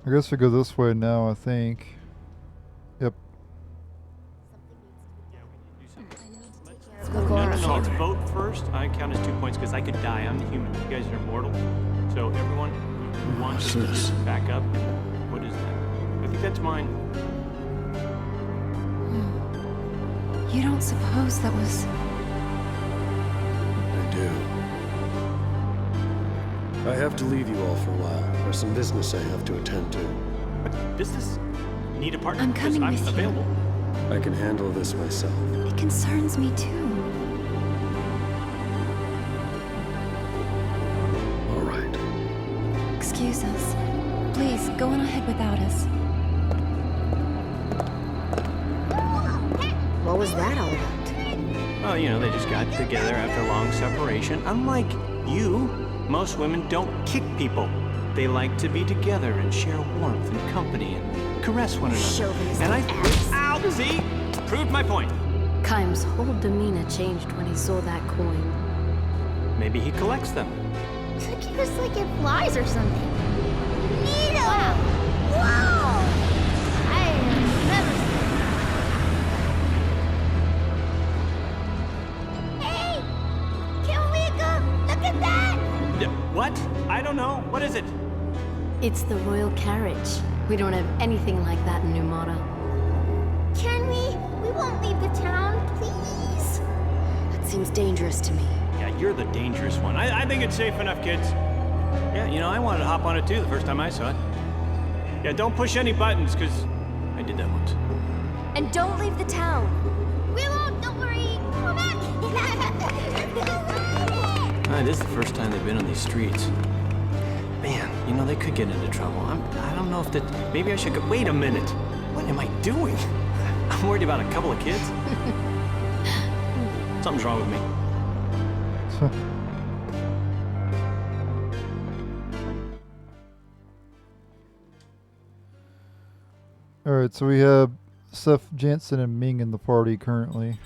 I guess we go this way now, I think. Yep. No, let's vote first. I count as 2 points because I could die. I'm the human. You guys are immortal. So everyone who wants to just back up. What is that? I think that's mine. You don't suppose that was... I do. I have to leave you all for a while. There's some business I have to attend to. But business? Need a partner? I'm coming I'm with you. available. I can handle this myself. It concerns me too. All right. Excuse us. Please, go on ahead without us. What was that all about? Well, you know, they just got together after a long separation. Unlike you, most women don't kick people. They like to be together and share warmth and company and caress one another. Chauvinist And ass. Ow! See? Proved my point. Kaim's whole demeanor changed when he saw that coin. Maybe he collects them. It's like he was like it flies or something. Neato! Wow! I have never seen. Hey! Can we go look at that? What? I don't know. What is it? It's the royal carriage. We don't have anything like that in Numata. Can we? We won't leave the town, please. That seems dangerous to me. Yeah, you're the dangerous one. I think it's safe enough, kids. Yeah, you know, I wanted to hop on it too the first time I saw it. Yeah, don't push any buttons, because I did that once. And don't leave the town. We won't, don't worry. Come back. This is the first time they've been on these streets. Man, you know, they could get into trouble. I don't know if that... Maybe I should go... Wait a minute. What am I doing? I'm worried about a couple of kids. Something's wrong with me. Alright, so we have Seth Jansen and Ming in the party currently.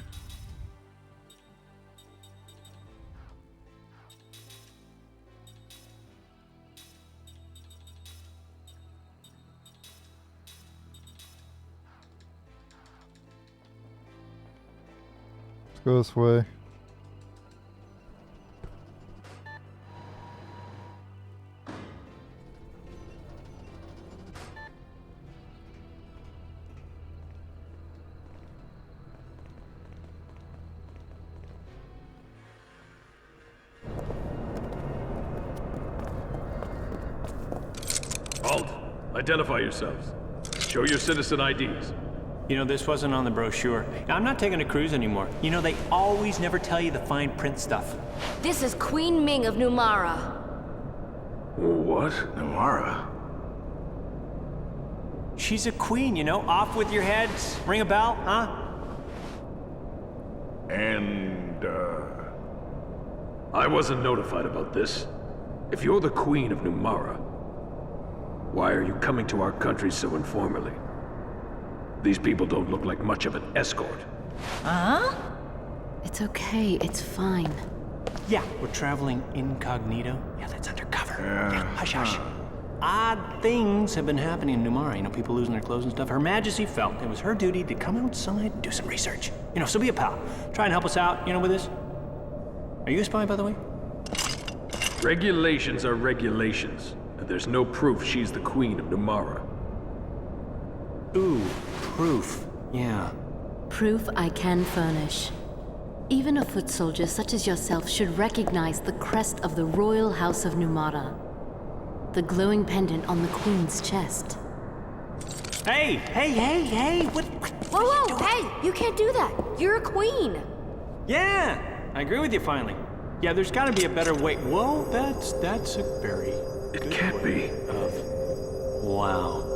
Let's go this way. Halt! Identify yourselves. Show your citizen IDs. You know, this wasn't on the brochure. I'm not taking a cruise anymore. You know, they always never tell you the fine print stuff. This is Queen Ming of Numara. What? Namara? She's a queen, you know? Off with your heads. Ring a bell, huh? And, I wasn't notified about this. If you're the Queen of Numara, why are you coming to our country so informally? These people don't look like much of an escort. Huh? It's okay, it's fine. Yeah, we're traveling incognito. Yeah, that's undercover. Yeah, hush, hush. Odd things have been happening in Numara. You know, people losing their clothes and stuff. Her Majesty felt it was her duty to come outside and do some research. You know, so be a pal. Try and help us out, you know, with this. Are you a spy, by the way? Regulations are regulations, and there's no proof she's the Queen of Numara. Ooh, proof. Yeah. Proof I can furnish. Even a foot soldier such as yourself should recognize the crest of the Royal House of Numara. The glowing pendant on the Queen's chest. Hey! What Whoa, whoa, hey! You can't do that! You're a queen! Yeah! I agree with you finally. Yeah, there's gotta be a better way. Whoa, that's a very It can't be. Wow.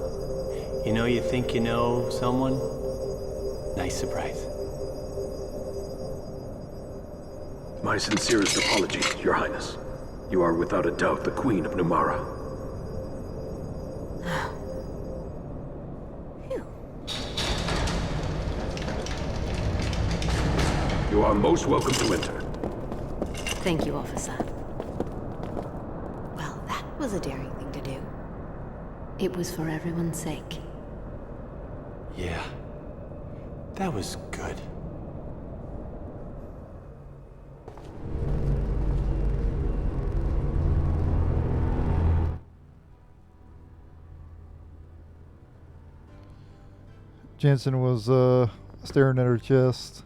You know, you think you know someone? Nice surprise. My sincerest apologies, Your Highness. You are without a doubt the Queen of Numara. You are most welcome to enter. Thank you, officer. Well, that was a daring thing to do. It was for everyone's sake. Yeah. That was good. Jansen was staring at her chest.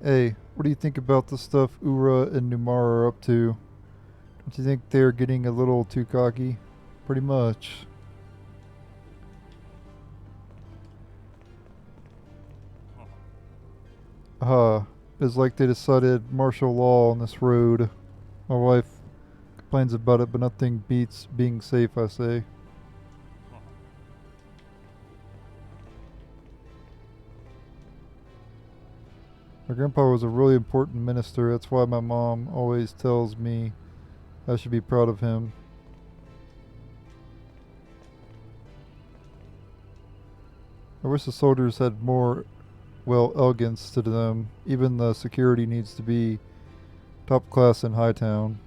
Hey, what do you think about the stuff Ura and Numara are up to? Don't you think they're getting a little too cocky? Pretty much. It's like they decided martial law on this road. My wife complains about it, but nothing beats being safe, I say. My grandpa was a really important minister. That's why my mom always tells me I should be proud of him. I wish the soldiers had more, well, elegance to them. Even the security needs to be top class in Hightown.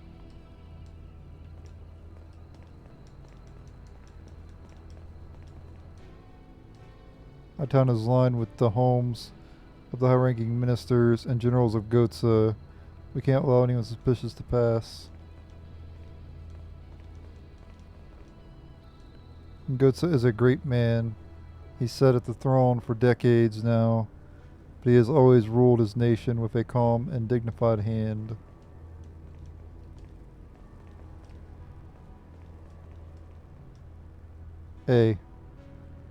Hightown is lined with the homes of the high-ranking ministers and generals of Gohtza. We can't allow anyone suspicious to pass. Gohtza is a great man. He's sat at the throne for decades now, but he has always ruled his nation with a calm and dignified hand. Hey,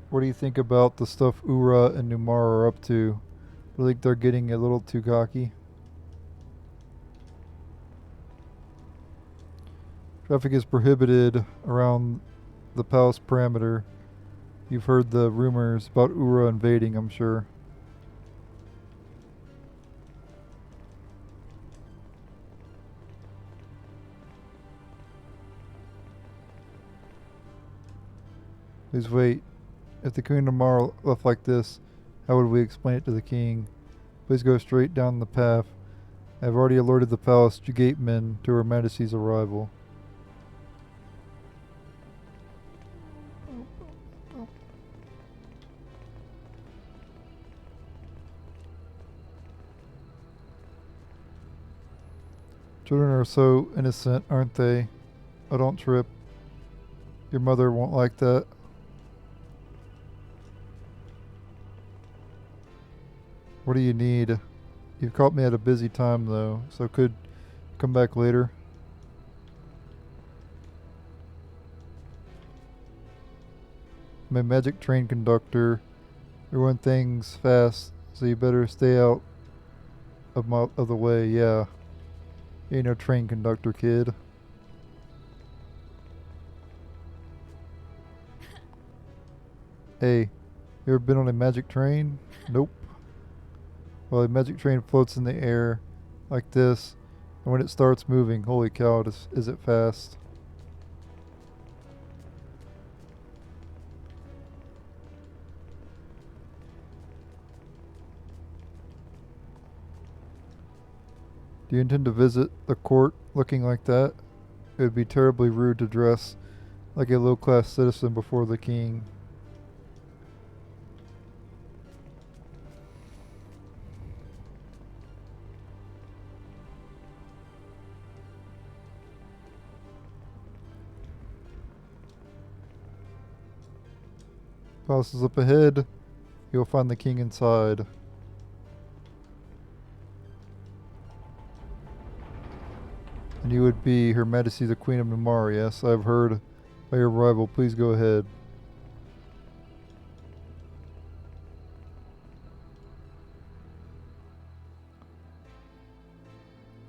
what do you think about the stuff Ura and Numara are up to? I think they're getting a little too cocky. Traffic is prohibited around the palace perimeter. You've heard the rumors about Ura invading, I'm sure. Please wait. If the Queen of Mara left like this, how would we explain it to the king? Please go straight down the path. I have already alerted the palace gatemen to Her Majesty's arrival. Children are so innocent, aren't they? Oh, don't trip. Your mother won't like that. What do you need? You've caught me at a busy time, though, so could come back later. I'm a magic train conductor. We run things fast, so you better stay out of the way. Yeah, you ain't no train conductor, kid. Hey, you ever been on a magic train? Nope. Well, a magic train floats in the air like this, and when it starts moving, holy cow, is it fast. Do you intend to visit the court looking like that? It would be terribly rude to dress like a low-class citizen before the king. Palace is up ahead. You'll find the king inside. And you would be Her Majesty the Queen of Numar, yes? I've heard by your arrival. Please go ahead.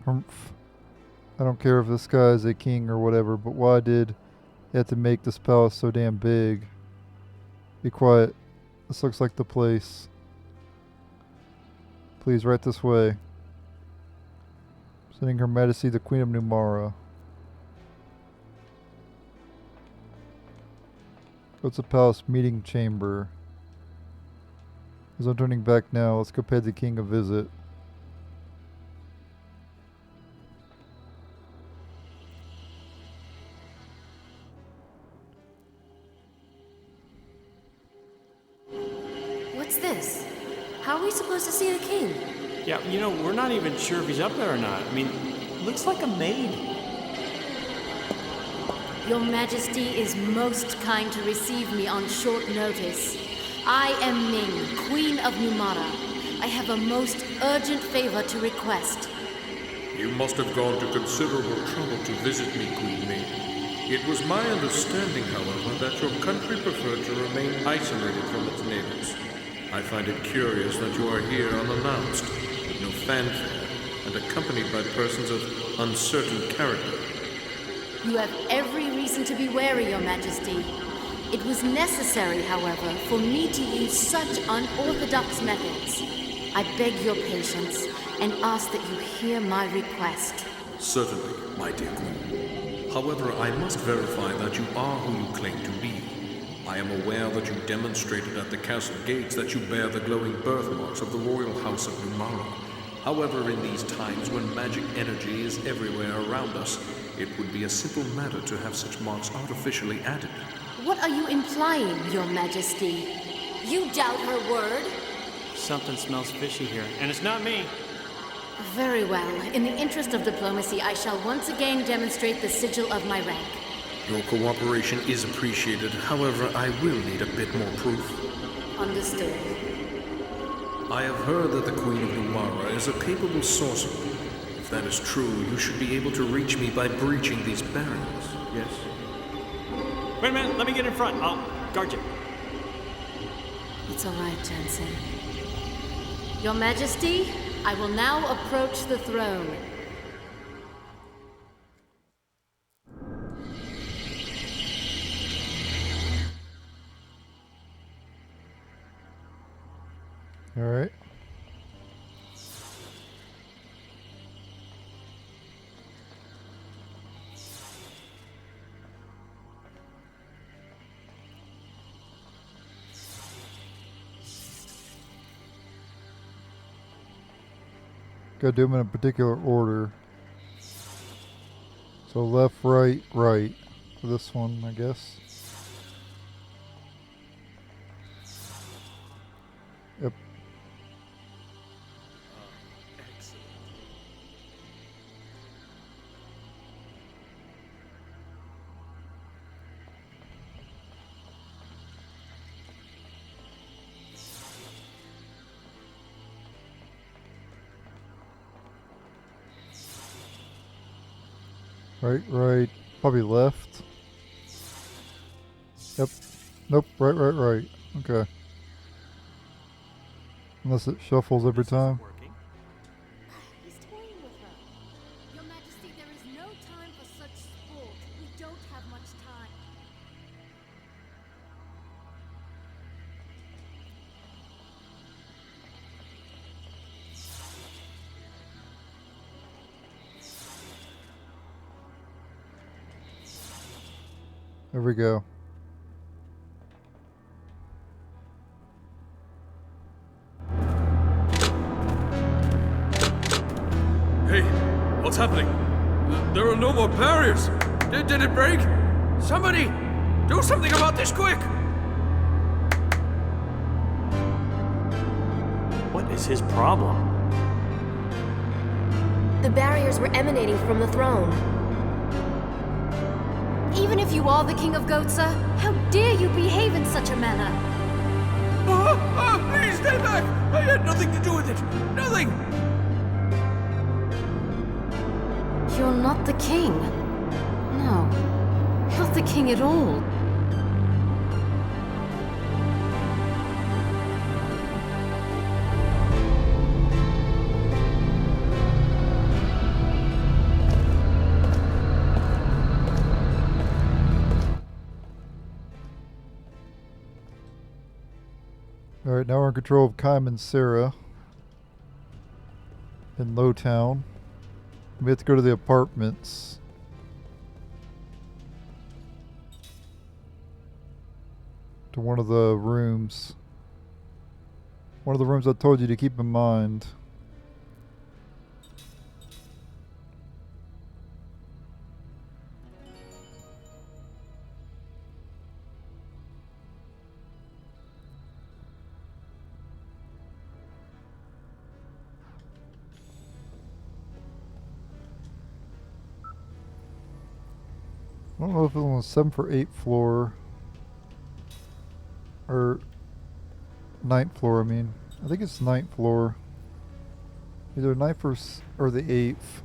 Humph. I don't care if this guy is a king or whatever, but why did you have to make this palace so damn big? Be quiet. This looks like the place. Please, right this way. Sending Her Majesty the Queen of Numara. What's the palace meeting chamber? As I'm turning back now, let's go pay the king a visit. What's this? How are we supposed to see the king? Yeah, you know, we're not even sure if he's up there or not. I mean, looks like a maid. Your Majesty is most kind to receive me on short notice. I am Ming, Queen of Numara. I have a most urgent favor to request. You must have gone to considerable trouble to visit me, Queen Ming. It was my understanding, however, that your country preferred to remain isolated from its neighbors. I find it curious that you are here unannounced, with no fanfare, and accompanied by persons of uncertain character. You have every reason to be wary, Your Majesty. It was necessary, however, for me to use such unorthodox methods. I beg your patience and ask that you hear my request. Certainly, my dear Queen. However, I must verify that you are who you claim to be. I am aware that you demonstrated at the castle gates that you bear the glowing birthmarks of the royal house of Numara. However, in these times when magic energy is everywhere around us, it would be a simple matter to have such marks artificially added. What are you implying, Your Majesty? You doubt her word? Something smells fishy here, and it's not me. Very well. In the interest of diplomacy, I shall once again demonstrate the sigil of my rank. Your cooperation is appreciated. However, I will need a bit more proof. Understood. I have heard that the Queen of Numara is a capable sorcerer. If that is true, you should be able to reach me by breaching these barriers. Yes? Wait a minute, let me get in front. I'll guard you. It's all right, Jensen. Your Majesty, I will now approach the throne. All right. Gotta do them in a particular order. So left, right, right. For this one, I guess. Yep. Right, right. Probably left. Yep. Nope. Right, right, right. Okay. Unless it shuffles every time. He's toying with her. Your Majesty, there is no time for such sport. We don't have much time. There we go. Hey, what's happening? There are no more barriers. Did it break? Somebody, do something about this quick! What is his problem? The barriers were emanating from the throne. Even if you are the King of Gohtza, how dare you behave in such a manner? Please stay back! I had nothing to do with it. Nothing! You're not the king. No, not the king at all. Alright, now we're in control of Kaim and Sarah in Lowtown. We have to go to the apartments. To one of the rooms. One of the rooms I told you to keep in mind. I don't know if it's on the 7th or 8th floor. Or 9th floor, I mean. I think it's 9th floor. Either 9th or the 8th.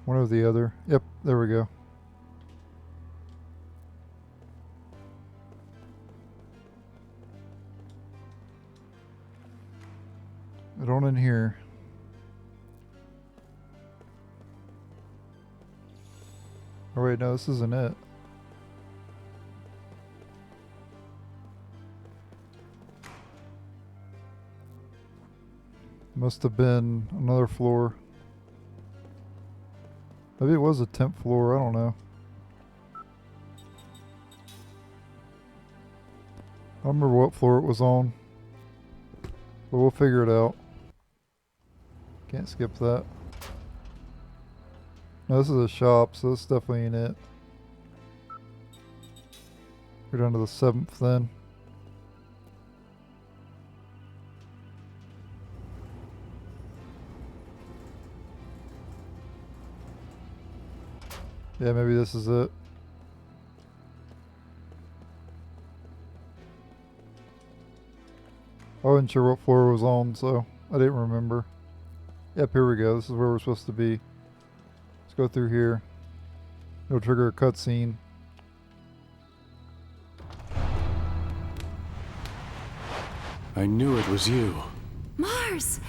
One or the other. Yep, there we go. I don't in here. Oh wait, no, this isn't it. Must have been another floor. Maybe it was a 10th floor, I don't know. I don't remember what floor it was on. But we'll figure it out. Can't skip that. No, this is a shop, so this definitely ain't it. We're down to the 7th then. Yeah, maybe this is it. I wasn't sure what floor it was on, so I didn't remember. Yep, here we go. This is where we're supposed to be. Let's go through here. It'll trigger a cutscene. I knew it was you. Mars!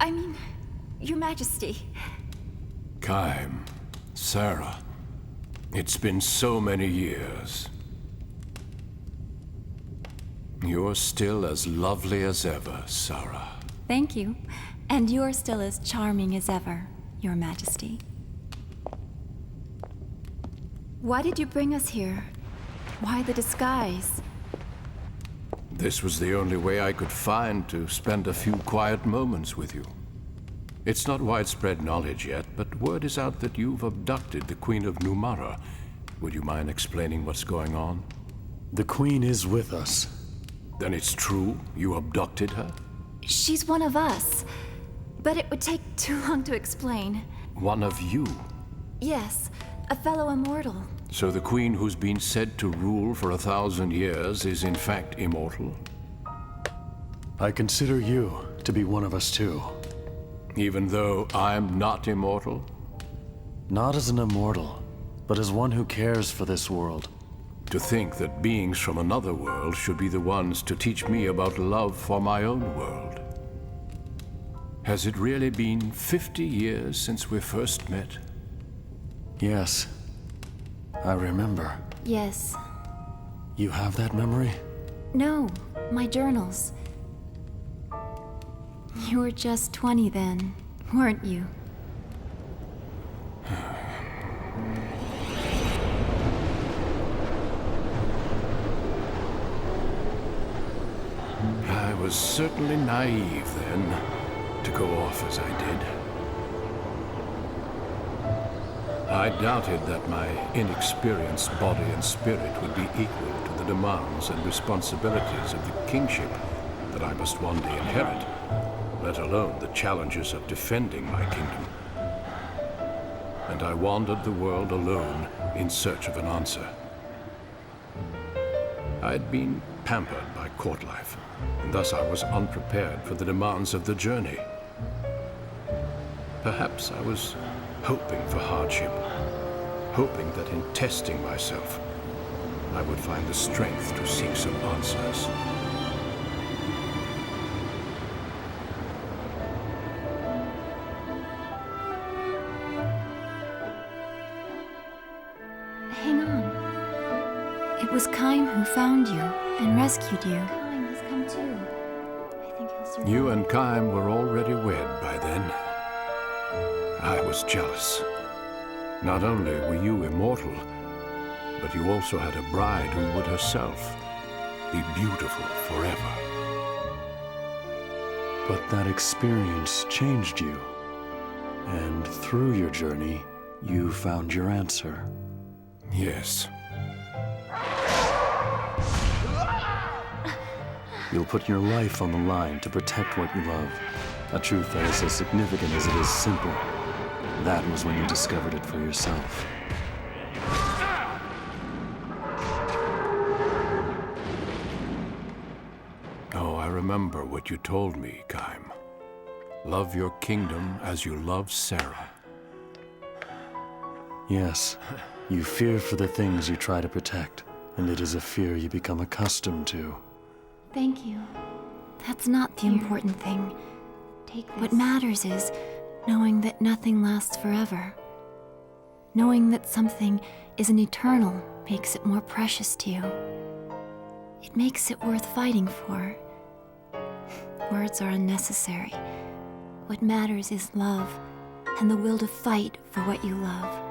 I mean, Your Majesty. Kaim, Sarah. It's been so many years. You're still as lovely as ever, Sarah. Thank you. And you're still as charming as ever, Your Majesty. Why did you bring us here? Why the disguise? This was the only way I could find to spend a few quiet moments with you. It's not widespread knowledge yet, but word is out that you've abducted the Queen of Numara. Would you mind explaining what's going on? The Queen is with us. Then it's true you abducted her? She's one of us. But it would take too long to explain. One of you? Yes, a fellow immortal. So the Queen who's been said to rule for 1,000 years is in fact immortal? I consider you to be one of us too. Even though I'm not immortal? Not as an immortal, but as one who cares for this world. To think that beings from another world should be the ones to teach me about love for my own world. Has it really been 50 years since we first met? Yes. I remember. Yes. You have that memory? No, my journals. You were just 20 then, weren't you? I was certainly naive then, to go off as I did. I doubted that my inexperienced body and spirit would be equal to the demands and responsibilities of the kingship that I must one day inherit, let alone the challenges of defending my kingdom. And I wandered the world alone in search of an answer. I'd been pampered by court life, and thus I was unprepared for the demands of the journey. Perhaps I was hoping for hardship, hoping that in testing myself, I would find the strength to seek some answers. Hang on. It was Kaim who found you and rescued you. Kaim has come too. I think he'll survive. You and Kaim were already wed by then. I was jealous. Not only were you immortal, but you also had a bride who would herself be beautiful forever. But that experience changed you. And through your journey, you found your answer. Yes. You'll put your life on the line to protect what you love. A truth that is as significant as it is simple. That was when you discovered it for yourself. Oh, I remember what you told me, Kaim. Love your kingdom as you love Sarah. Yes, you fear for the things you try to protect, and it is a fear you become accustomed to. Thank you. That's not the important thing. Take this. What matters is knowing that nothing lasts forever. Knowing that something isn't eternal makes it more precious to you. It makes it worth fighting for. Words are unnecessary. What matters is love, and the will to fight for what you love.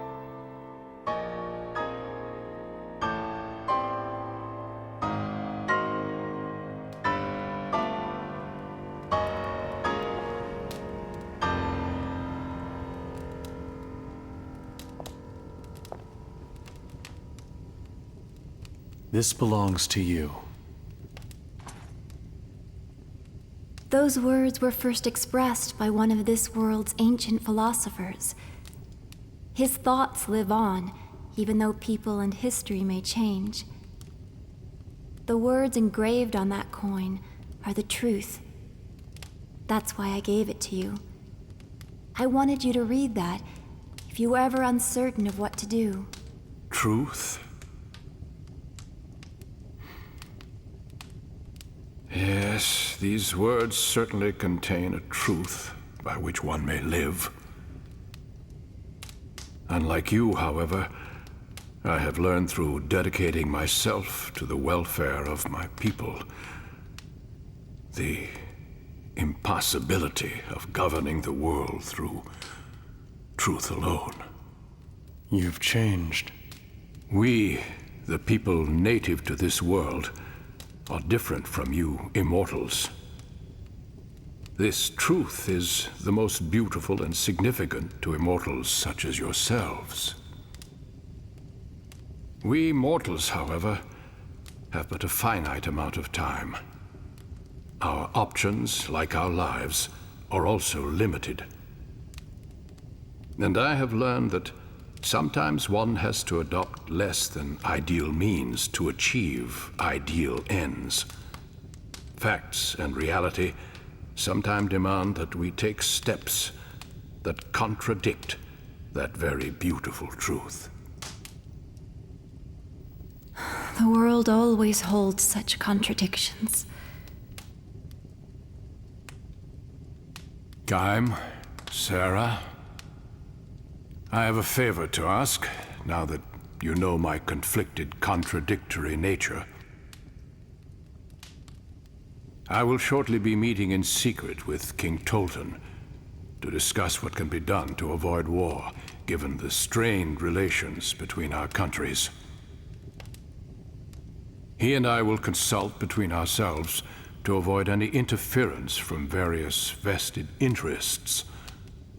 This belongs to you. Those words were first expressed by one of this world's ancient philosophers. His thoughts live on, even though people and history may change. The words engraved on that coin are the truth. That's why I gave it to you. I wanted you to read that if you were ever uncertain of what to do. Truth? Yes, these words certainly contain a truth by which one may live. Unlike you, however, I have learned through dedicating myself to the welfare of my people the impossibility of governing the world through truth alone. You've changed. We, the people native to this world, are different from you immortals. This truth is the most beautiful and significant to immortals such as yourselves. We mortals, however, have but a finite amount of time. Our options, like our lives, are also limited. And I have learned that sometimes one has to adopt less than ideal means to achieve ideal ends. Facts and reality sometimes demand that we take steps that contradict that very beautiful truth. The world always holds such contradictions. Gaim, Sarah, I have a favor to ask, now that you know my conflicted, contradictory nature. I will shortly be meeting in secret with King Tolton to discuss what can be done to avoid war, given the strained relations between our countries. He and I will consult between ourselves to avoid any interference from various vested interests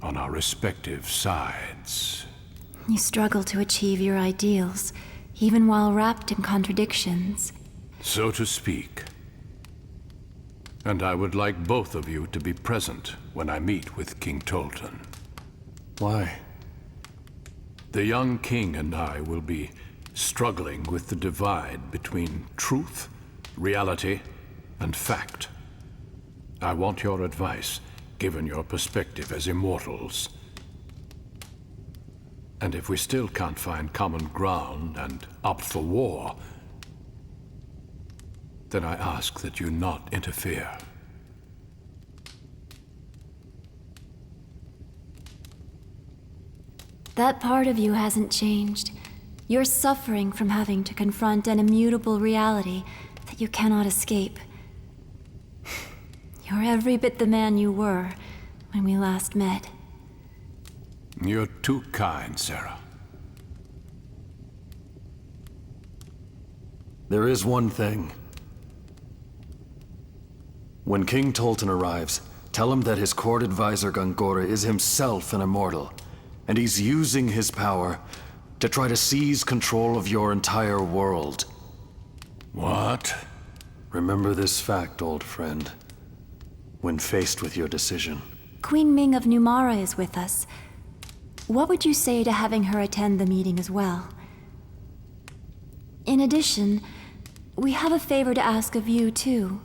on our respective sides. You struggle to achieve your ideals, even while wrapped in contradictions. So to speak. And I would like both of you to be present when I meet with King Tolton. Why? The young king and I will be struggling with the divide between truth, reality, and fact. I want your advice, given your perspective as immortals. And if we still can't find common ground and opt for war, then I ask that you not interfere. That part of you hasn't changed. You're suffering from having to confront an immutable reality that you cannot escape. You're every bit the man you were when we last met. You're too kind, Sarah. There is one thing. When King Tolton arrives, tell him that his court advisor Gongora is himself an immortal, and he's using his power to try to seize control of your entire world. What? Remember this fact, old friend, when faced with your decision. Queen Ming of Numara is with us. What would you say to having her attend the meeting as well? In addition, we have a favor to ask of you, too.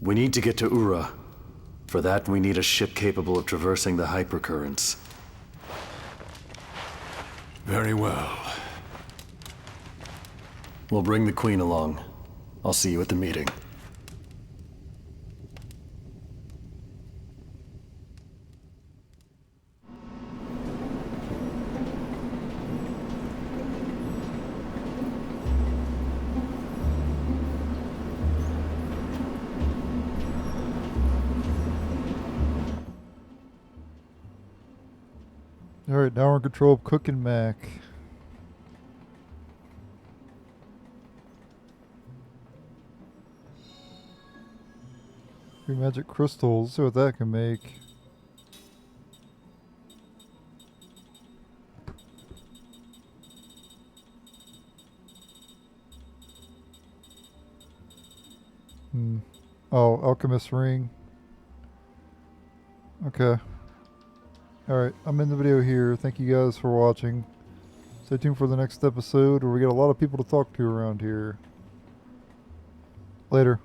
We need to get to Ura. For that, we need a ship capable of traversing the hypercurrents. Very well. We'll bring the Queen along. I'll see you at the meeting. Alright, now we're in control of Cook and Mac. 3 magic crystals, see what that can make. Oh, Alchemist Ring. Okay. Alright, I'm in the video here. Thank you guys for watching. Stay tuned for the next episode where we get a lot of people to talk to around here. Later.